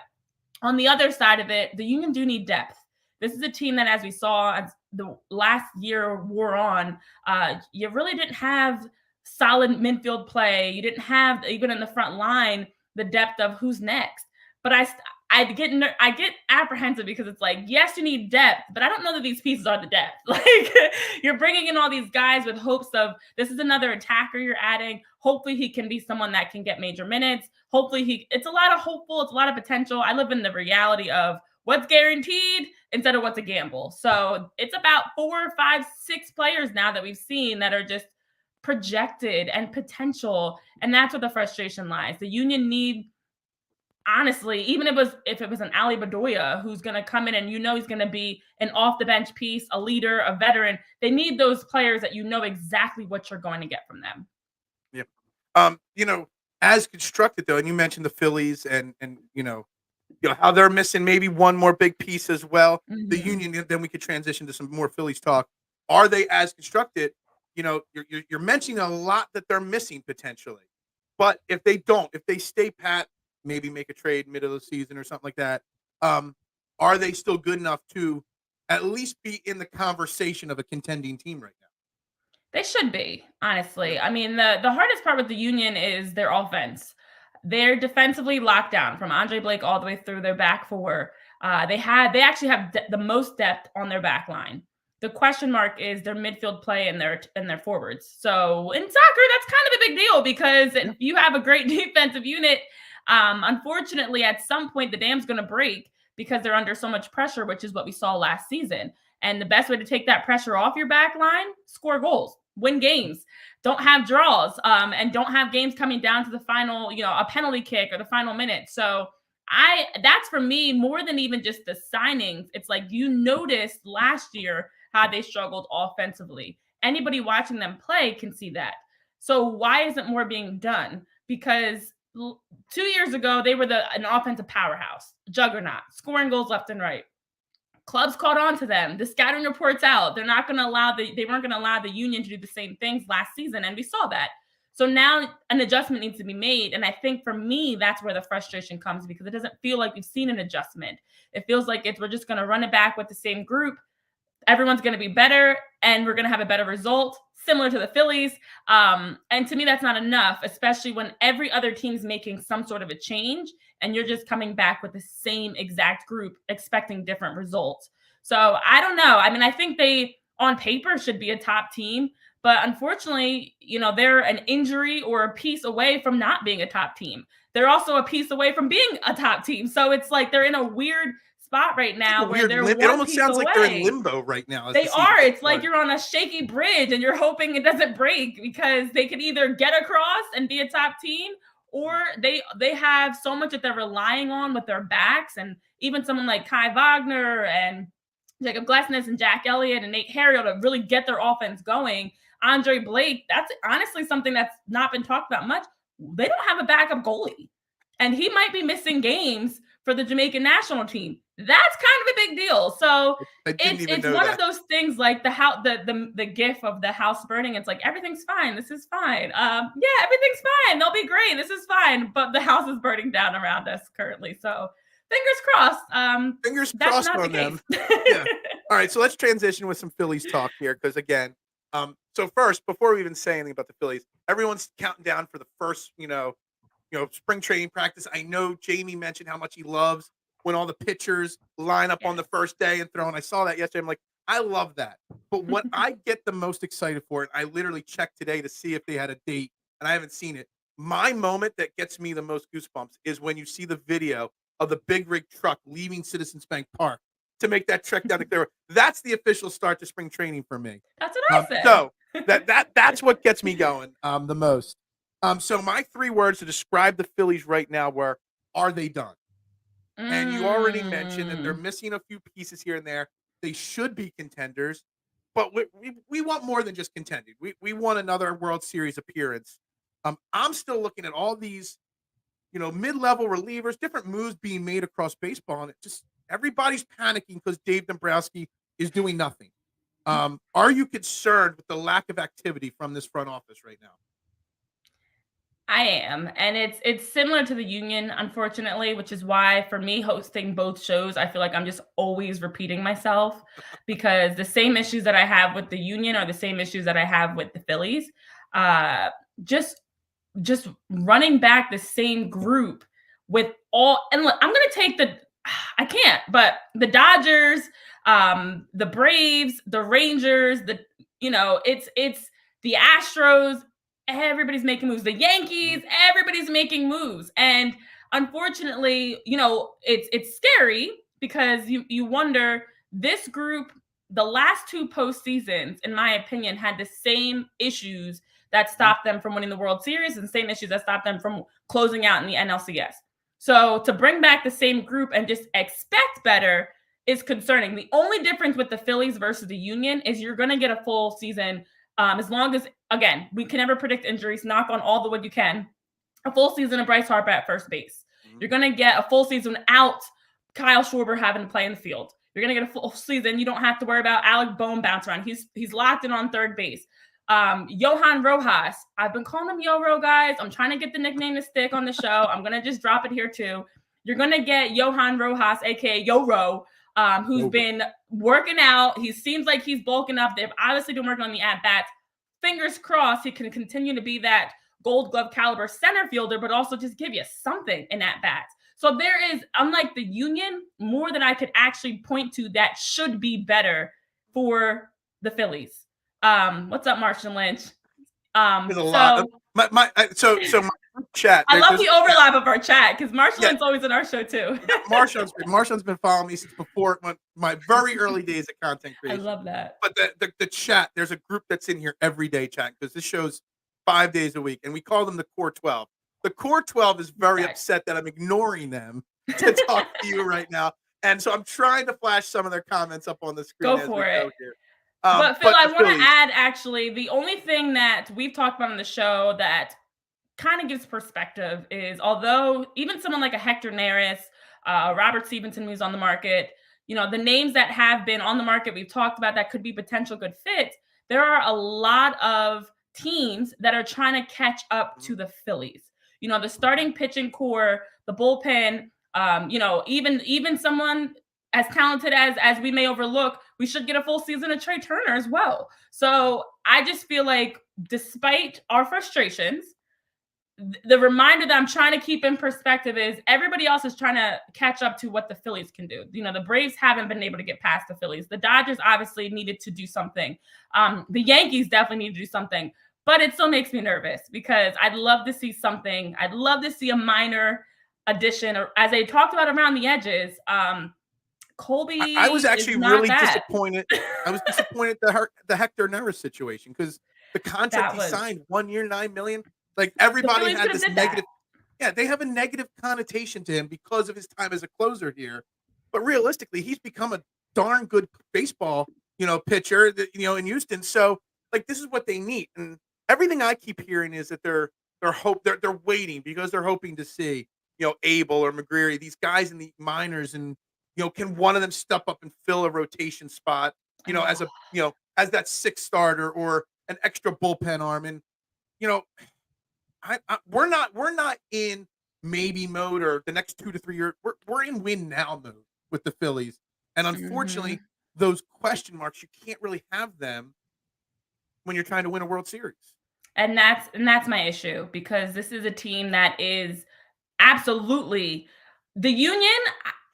on the other side of it, the Union do need depth. This is a team that, as we saw as the last year wore on, you really didn't have solid midfield play. You didn't have, even in the front line, the depth of who's next. But I get apprehensive because it's like, yes, you need depth, but I don't know that these pieces are the depth. Like, you're bringing in all these guys with hopes of this is another attacker you're adding. Hopefully he can be someone that can get major minutes. Hopefully it's a lot of hopeful. It's a lot of potential. I live in the reality of what's guaranteed instead of what's a gamble. So it's about 4, 5, 6 players now that we've seen that are just projected and potential. And that's where the frustration lies. The Union need, honestly, even if it was an Ali Bedoya who's going to come in and he's going to be an off the bench piece, a leader, a veteran, they need those players that exactly what you're going to get from them. Yeah. As constructed though, and you mentioned the Phillies and how they're missing maybe one more big piece as well. Mm-hmm. The Union, then we could transition to some more Phillies talk. Are they as constructed? You're mentioning a lot that they're missing potentially, but if they stay pat, maybe make a trade middle of the season or something like that, are they still good enough to at least be in the conversation of a contending team right now? They should be, honestly. I mean, the hardest part with the Union is their offense. They're defensively locked down from Andre Blake all the way through their back four. They actually have the most depth on their back line. The question mark is their midfield play and their forwards. So in soccer, that's kind of a big deal because if you have a great defensive unit, unfortunately, at some point the dam's going to break because they're under so much pressure, which is what we saw last season. And the best way to take that pressure off your back line, score goals, win games, don't have draws, and don't have games coming down to the final, a penalty kick or the final minute. So that's for me more than even just the signings. It's like you noticed last year how they struggled offensively. Anybody watching them play can see that. So why isn't more being done? Because 2 years ago, they were an offensive powerhouse, juggernaut, scoring goals left and right. Clubs caught on to them. The scouting reports out. They weren't going to allow the Union to do the same things last season, and we saw that. So now an adjustment needs to be made, and I think for me, that's where the frustration comes because it doesn't feel like we've seen an adjustment. It feels like we're just going to run it back with the same group. Everyone's going to be better, and we're going to have a better result, similar to the Phillies. And to me, that's not enough, especially when every other team's making some sort of a change, and you're just coming back with the same exact group, expecting different results. So I don't know. I mean, I think they, on paper, should be a top team, but unfortunately, they're an injury or a piece away from not being a top team. They're also a piece away from being a top team. So it's like they're in a weird spot right now where they're it almost sounds like they're in limbo right now. They are. It's like you're on a shaky bridge and you're hoping it doesn't break because they could either get across and be a top team, or they have so much that they're relying on with their backs, and even someone like Kai Wagner and Jacob Glesnes and Jack Elliott and Nate Harriel to really get their offense going. Andre Blake, that's honestly something that's not been talked about much. They don't have a backup goalie, and he might be missing games for the Jamaican national team. That's kind of a big deal. So it's one of those things like the gif of the house burning. It's like, everything's fine. This is fine. Yeah, everything's fine. They'll be great. This is fine. But the house is burning down around us currently. So fingers crossed. Fingers crossed on them. Yeah. All right. So let's transition with some Phillies talk here. Because again, so first, before we even say anything about the Phillies, everyone's counting down for the first, spring training practice. I know Jamie mentioned how much he loves when all the pitchers line up on the first day and throw. And I saw that yesterday. I'm like, I love that. But what I get the most excited for, and I literally checked today to see if they had a date, and I haven't seen it, My moment that gets me the most goosebumps is when you see the video of the big rig truck leaving Citizens Bank Park to make that trek down to Clearwater. That's the official start to spring training for me. That's what I said. So that's what gets me going the most. So my 3 words to describe the Phillies right now were, are they done? And you already mentioned that they're missing a few pieces here and there. They should be contenders, but we want more than just contending. We want another World Series appearance. I'm still looking at all these, mid-level relievers, different moves being made across baseball, and it just everybody's panicking because Dave Dombrowski is doing nothing. Are you concerned with the lack of activity from this front office right now? I am, and it's similar to the Union, unfortunately, which is why for me hosting both shows, I feel like I'm just always repeating myself because the same issues that I have with the Union are the same issues that I have with the Phillies. Uh, just just running back the same group with all, and look, I'm gonna take I can't, but the Dodgers, the Braves, the Rangers, it's the Astros. Everybody's making moves. The Yankees, everybody's making moves, and unfortunately, it's scary because you wonder this group. The last 2 postseasons, in my opinion, had the same issues that stopped them from winning the World Series and the same issues that stopped them from closing out in the NLCS. So to bring back the same group and just expect better is concerning. The only difference with the Phillies versus the Union is you're going to get a full season as long as, again, we can never predict injuries. Knock on all the wood you can. A full season of Bryce Harper at first base. You're going to get a full season out Kyle Schwarber having to play in the field. You're going to get a full season. You don't have to worry about Alec Bohm bounce around. He's locked in on third base. Johan Rojas. I've been calling him Yo-Ro, guys. I'm trying to get the nickname to stick on the show. I'm going to just drop it here too. You're going to get Johan Rojas, aka Yo-Ro, who's been working out. He seems like he's bulking up. They've obviously been working on the at-bats. Fingers crossed he can continue to be that Gold Glove caliber center fielder, but also just give you something in at-bats. So there is, unlike the Union, more that I could actually point to that should be better for the Phillies. What's up, Marshall Lynch? There's a lot. My chat. I love the overlap of our chat because Marshall Lynch's always in our show too. Marshall's been following me since before my very early days of content creation. I love that. But the chat, there's a group that's in here every day chatting because this show's 5 days a week, and we call them the Core 12. The Core 12 is very upset that I'm ignoring them to talk to you right now, and so I'm trying to flash some of their comments up on the screen. Go for it. But Phil, I want to add, actually, the only thing that we've talked about on the show that kind of gives perspective is, although even someone like a Hector Neris, Robert Stevenson, who's on the market, the names that have been on the market we've talked about that could be potential good fits, there are a lot of teams that are trying to catch up to the Phillies. The starting pitching core, the bullpen, even someone as talented as we may overlook, we should get a full season of Trey Turner as well. So I just feel like despite our frustrations, the reminder that I'm trying to keep in perspective is everybody else is trying to catch up to what the Phillies can do. The Braves haven't been able to get past the Phillies. The Dodgers obviously needed to do something. The Yankees definitely need to do something. But it still makes me nervous because I'd love to see something. I'd love to see a minor addition, or as they talked about around the edges. Colby, I was actually really disappointed. I was disappointed the Hector Neris situation because the contract he signed, 1 year, $9 million. Like everybody had this negative. Yeah, they have a negative connotation to him because of his time as a closer here. But realistically, he's become a darn good baseball, pitcher, in Houston. So like this is what they need. And everything I keep hearing is that they're waiting because they're hoping to see, Abel or McGreary, these guys in the minors, and can one of them step up and fill a rotation spot, as as that sixth starter or an extra bullpen arm. And we're not in maybe mode or the next 2 to 3 years. We're in win now mode with the Phillies, and unfortunately, those question marks, you can't really have them when you're trying to win a World Series. And that's my issue, because this is a team that is absolutely the Union.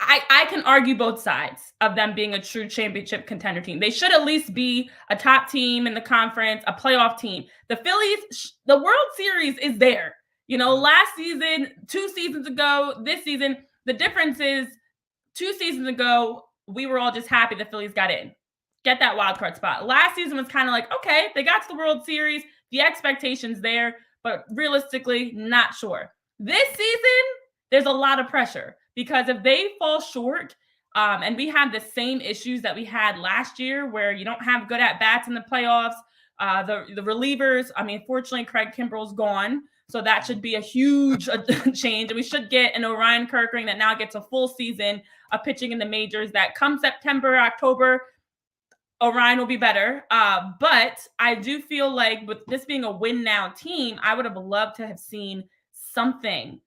I can argue both sides of them being a true championship contender team. They should at least be a top team in the conference, a playoff team. The Phillies, the World Series is there. Last season, 2 seasons ago, this season, the difference is 2 seasons ago, we were all just happy the Phillies got in. Get that wild card spot. Last season was kind of like, okay, they got to the World Series. The expectation's there, but realistically, not sure. This season, there's a lot of pressure because if they fall short, and we have the same issues that we had last year where you don't have good at-bats in the playoffs, the relievers, fortunately, Craig Kimbrell's gone. So that should be a huge change. And we should get an Orion Kerkering that now gets a full season of pitching in the majors that come September, October, Orion will be better. But I do feel like with this being a win now team, I would have loved to have seen something.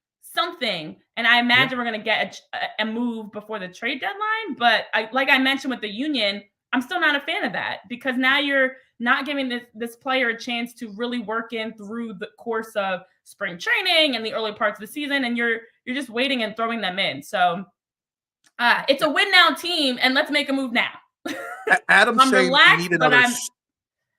And I imagine we're going to get a move before the trade deadline. But like I mentioned with the union, I'm still not a fan of that because now you're not giving this player a chance to really work in through the course of spring training and the early parts of the season. And you're just waiting and throwing them in. So it's a win now team and let's make a move now. Adam's saying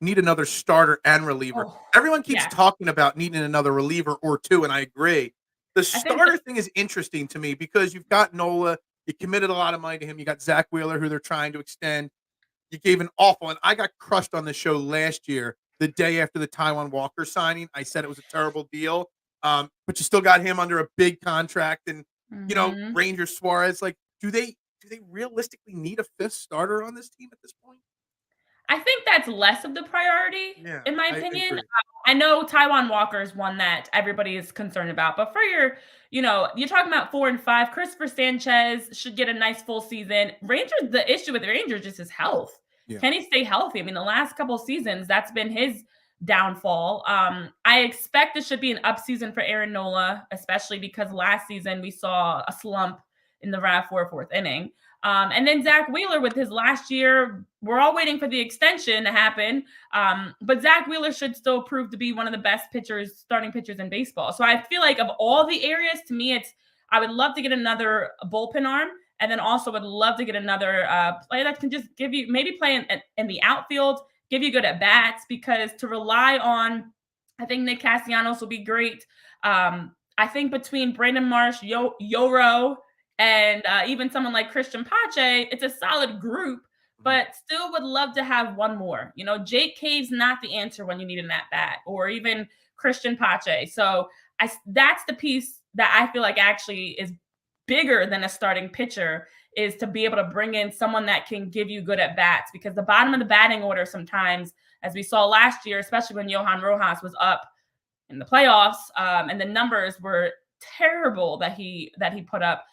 need another starter and reliever. Everyone keeps talking about needing another reliever or two, and I agree. The starter thing is interesting to me because you've got Nola, you committed a lot of money to him. You got Zach Wheeler, who they're trying to extend. You gave an awful, and I got crushed on the show last year, the day after the Taijuan Walker signing. I said it was a terrible deal, but you still got him under a big contract, and Ranger Suarez. Like, do they realistically need a fifth starter on this team at this point? I think that's less of the priority, in my opinion. I know Taijuan Walker is one that everybody is concerned about, but for you're talking about 4 and 5. Christopher Sanchez should get a nice full season. The issue with the Rangers is just his health. Yeah. Can he stay healthy? The last couple of seasons, that's been his downfall. I expect this should be an up season for Aaron Nola, especially because last season we saw a slump in the fourth inning. And then Zach Wheeler with his last year, we're all waiting for the extension to happen. But Zach Wheeler should still prove to be one of the best starting pitchers in baseball. So I feel like of all the areas, to me, I would love to get another bullpen arm. And then also would love to get another player that can just give you, maybe play in the outfield, give you good at bats, because to rely on, I think Nick Castellanos will be great. I think between Brandon Marsh, Yoro, and even someone like Christian Pache, it's a solid group, but still would love to have one more. Jake Cave's not the answer when you need an at-bat, or even Christian Pache. So that's the piece that I feel like actually is bigger than a starting pitcher, is to be able to bring in someone that can give you good at-bats, because the bottom of the batting order sometimes, as we saw last year, especially when Johan Rojas was up in the playoffs, and the numbers were terrible that he put up.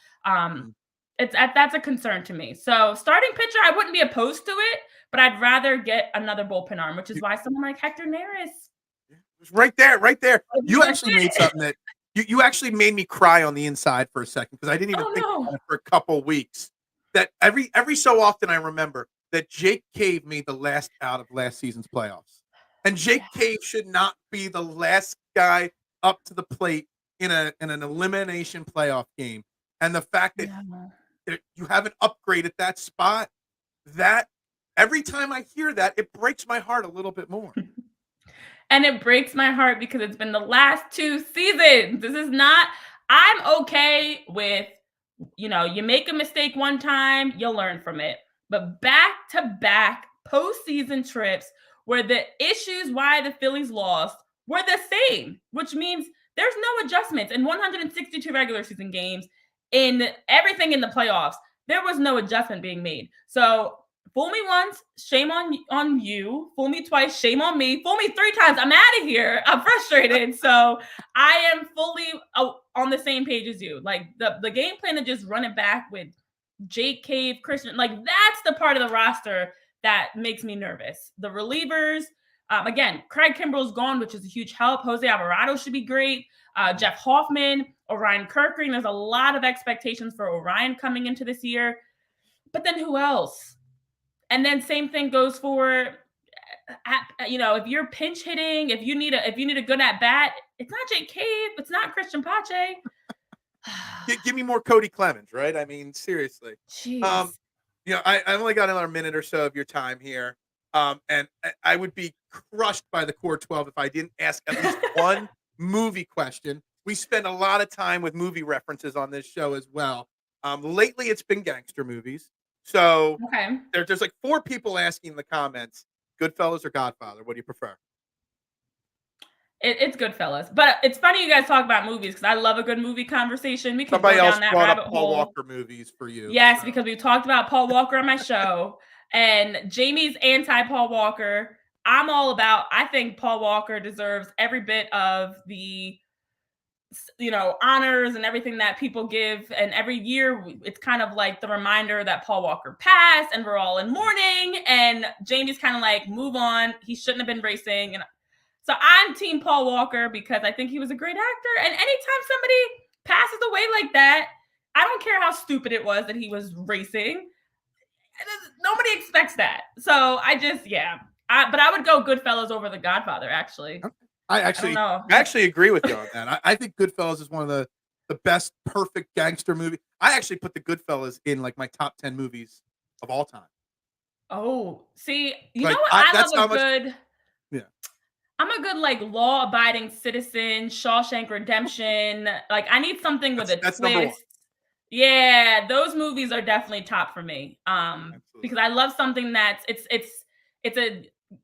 That's a concern to me. So starting pitcher, I wouldn't be opposed to it, but I'd rather get another bullpen arm, which is why someone like Hector Neris. Right there. You actually made something that you actually made me cry on the inside for a second, because I didn't even think about it for a couple weeks. That every so often I remember that Jake Cave made the last out of last season's playoffs, and Jake Cave should not be the last guy up to the plate in an elimination playoff game. And the fact that you have an upgrade at that spot, that every time I hear that, it breaks my heart a little bit more. And it breaks my heart because it's been the last 2 seasons. I'm okay with, you make a mistake one time, you'll learn from it. But back-to-back postseason trips where the issues why the Phillies lost were the same, which means there's no adjustments. In 162 regular season games, in everything in the playoffs, there was no adjustment being made. So fool me once, shame on you. Fool me twice, shame on me. Fool me 3 times, I'm out of here. I'm frustrated. So I am fully on the same page as you. Like the game plan to just run it back with Jake Cave, Christian, like that's the part of the roster that makes me nervous. The relievers, again, Craig Kimbrell's gone, which is a huge help. Jose Alvarado should be great. Jeff Hoffman, Orion Kerkering. There's a lot of expectations for Orion coming into this year. But then who else? And then same thing goes for, if you're pinch hitting, if you need a good at bat, it's not Jake Cave, it's not Christian Pache. Give me more Cody Clemens, right? Seriously. Jeez. I only got another minute or so of your time here. And I would be crushed by the core 12 if I didn't ask at least one movie question. we spend a lot of time with movie references on this show as well. Lately, it's been gangster movies. So Okay. there's like 4 people asking in the comments, Goodfellas or Godfather? What do you prefer? It's Goodfellas. But it's funny you guys talk about movies because I love a good movie conversation. We could Somebody go else down that brought up rabbit Paul hole. Walker movies for you. Yes, So. because we talked about Paul Walker on my show, and Jamie's anti Paul Walker. I'm all about, I think Paul Walker deserves every bit of the honors and everything that people give. And every year, it's kind of like the reminder that Paul Walker passed and we're all in mourning. And Jamie's kind of like, move on. He shouldn't have been racing. And so I'm team Paul Walker because I think he was a great actor. And anytime somebody passes away like that, I don't care how stupid it was that he was racing. Nobody expects that. So I just, but I would go Goodfellas over The Godfather, actually. I don't know. actually agree with you on that. I think Goodfellas is one of the best perfect gangster movie. I actually put the Goodfellas in like my top 10 movies of all time. Oh, see, you Like, know what? I that's love how a much. good. Yeah. I'm a good like law-abiding citizen, Shawshank Redemption. Like I need something with a That's number 1. twist. Yeah, those movies are definitely top for me. Absolutely. Because I love something that's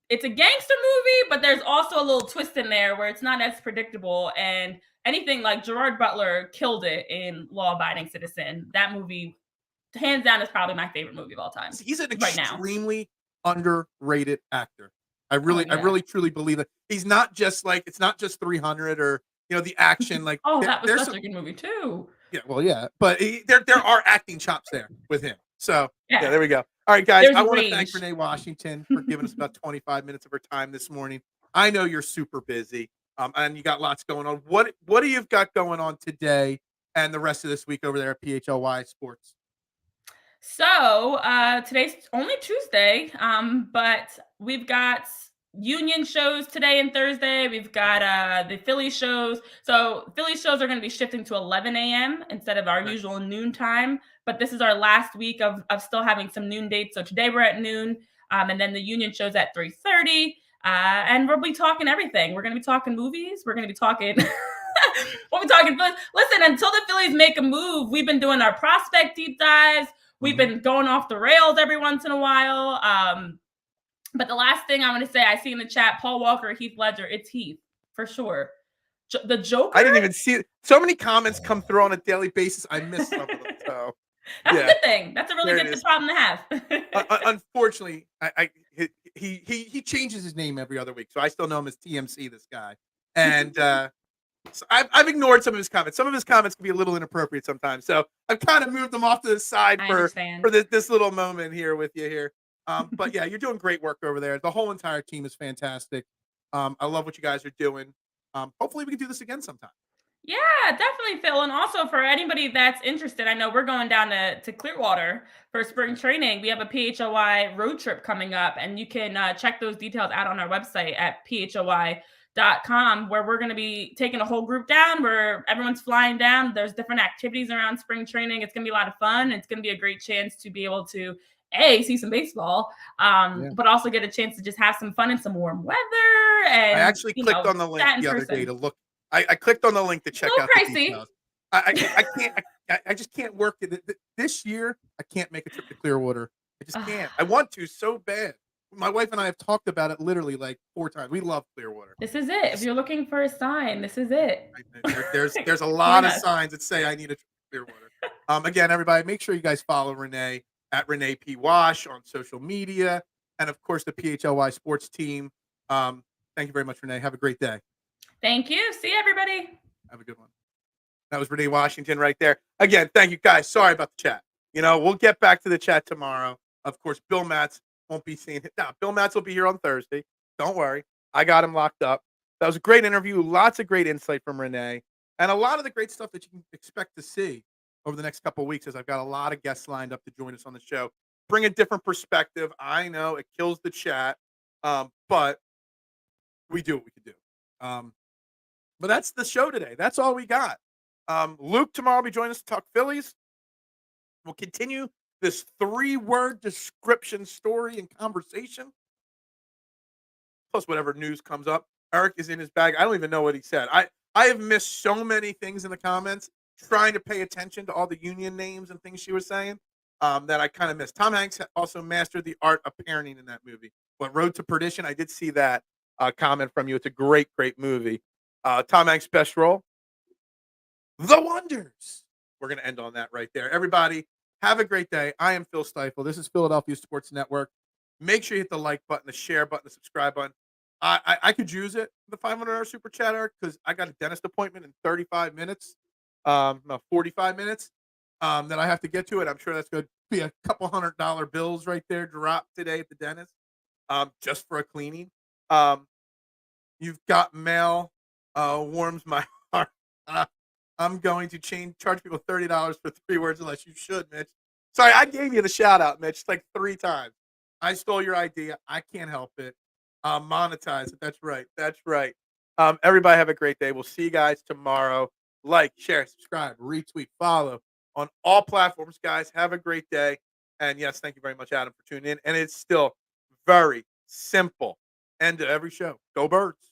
it's a gangster movie, but there's also a little twist in there where it's not as predictable. And anything like Gerard Butler killed it in Law Abiding Citizen. That movie, hands down, is probably my favorite movie of all time. He's an right now. extremely underrated actor. I Oh, really yeah. truly believe that he's not just like, it's not just 300 or the action. Like Oh, that was there's such a good movie too. Yeah, well, yeah, but there are acting chops there with him. So Yeah. there we go. All right, guys, There's I want to thank range. Renee Washington for giving us about 25 minutes of her time this morning. I know you're super busy, and you got lots going on. What do you've got going on today and the rest of this week over there at PHLY Sports? So today's only Tuesday, but we've got Union shows today and Thursday. We've got the Philly shows. So Philly shows are going to be shifting to 11 a.m. instead of our Nice. usual noon time. But this is our last week of still having some noon dates. So today we're at noon, and then the Union shows at 3:30. And we'll be talking everything. We're going to be talking movies. We're going to be talking. We'll be talking. Listen, until the Phillies make a move, we've been doing our prospect deep dives. We've been going off the rails every once in a while. But the last thing I'm going to say, I see in the chat, Paul Walker, Heath Ledger. It's Heath for sure. The Joker. I didn't even see it. So many comments come through on a daily basis. I missed some of them. So that's a good thing. That's a really There it good is. problem to have. unfortunately, he changes his name every other week, so I still know him as TMC. This guy, and so I've ignored some of his comments. Some of his comments can be a little inappropriate sometimes, so I've kind of moved them off to the side for this little moment here with you here. But yeah, you're doing great work over there. The whole entire team is fantastic. I love what you guys are doing. Hopefully, we can do this again sometime. Yeah, definitely, Phil. And also for anybody that's interested, I know we're going down to Clearwater for spring training. We have a PHLY road trip coming up, and you can check those details out on our website at PHLY.com, where we're going to be taking a whole group down, where everyone's flying down. There's different activities around spring training. It's going to be a lot of fun. It's going to be a great chance to be able to see some baseball, but also get a chance to just have some fun in some warm weather. And I actually clicked on the link the other day to look. I clicked on the link to check out the details. I can't. I just can't work it this year. I can't make a trip to Clearwater. I just can't. I want to so bad. My wife and I have talked about it literally like 4 times. We love Clearwater. This is it. If you're looking for a sign, this is it. There's a lot of signs that say I need a trip to Clearwater. Again, everybody, make sure you guys follow Renee at Renee P. Wash on social media, and of course the PHLY Sports team. Thank you very much, Renee. Have a great day. Thank you. See everybody. Have a good one. That was Renee Washington right there. Again, thank you guys. Sorry about the chat. We'll get back to the chat tomorrow. Of course, Bill Matz won't be seeing it. Now, Bill Matz will be here on Thursday. Don't worry. I got him locked up. That was a great interview. Lots of great insight from Renee. And a lot of the great stuff that you can expect to see over the next couple of weeks, as I've got a lot of guests lined up to join us on the show. Bring a different perspective. I know it kills the chat, but we do what we can do. But that's the show today. That's all we got. Luke tomorrow will be joining us to talk Phillies. We'll continue this 3-word description story and conversation, plus whatever news comes up. Eric is in his bag. I don't even know what he said. I have missed so many things in the comments trying to pay attention to all the union names and things she was saying that I kind of missed. Tom Hanks also mastered the art of parenting in that movie. But Road to Perdition, I did see that comment from you. It's a great, great movie. Tom Hanks' best role, The Wonders. We're going to end on that right there. Everybody, have a great day. I am Phil Stiefel. This is Philadelphia Sports Network. Make sure you hit the like button, the share button, the subscribe button. I could use it, the $500 super chatter, because I got a dentist appointment in 35 minutes, no, 45 minutes that I have to get to it. I'm sure that's going to be a couple $100 bills right there dropped today at the dentist just for a cleaning. You've got mail warms my heart. I'm going to charge people $30 for 3 words unless you should, Mitch. Sorry, I gave you the shout out, Mitch, like 3 times. I stole your idea. I can't help it. Monetize it. That's right. That's right. Everybody have a great day. We'll see you guys tomorrow. Like, share, subscribe, retweet, follow on all platforms, guys. Have a great day. And yes, thank you very much, Adam, for tuning in. And it's still very simple. End of every show. Go Birds.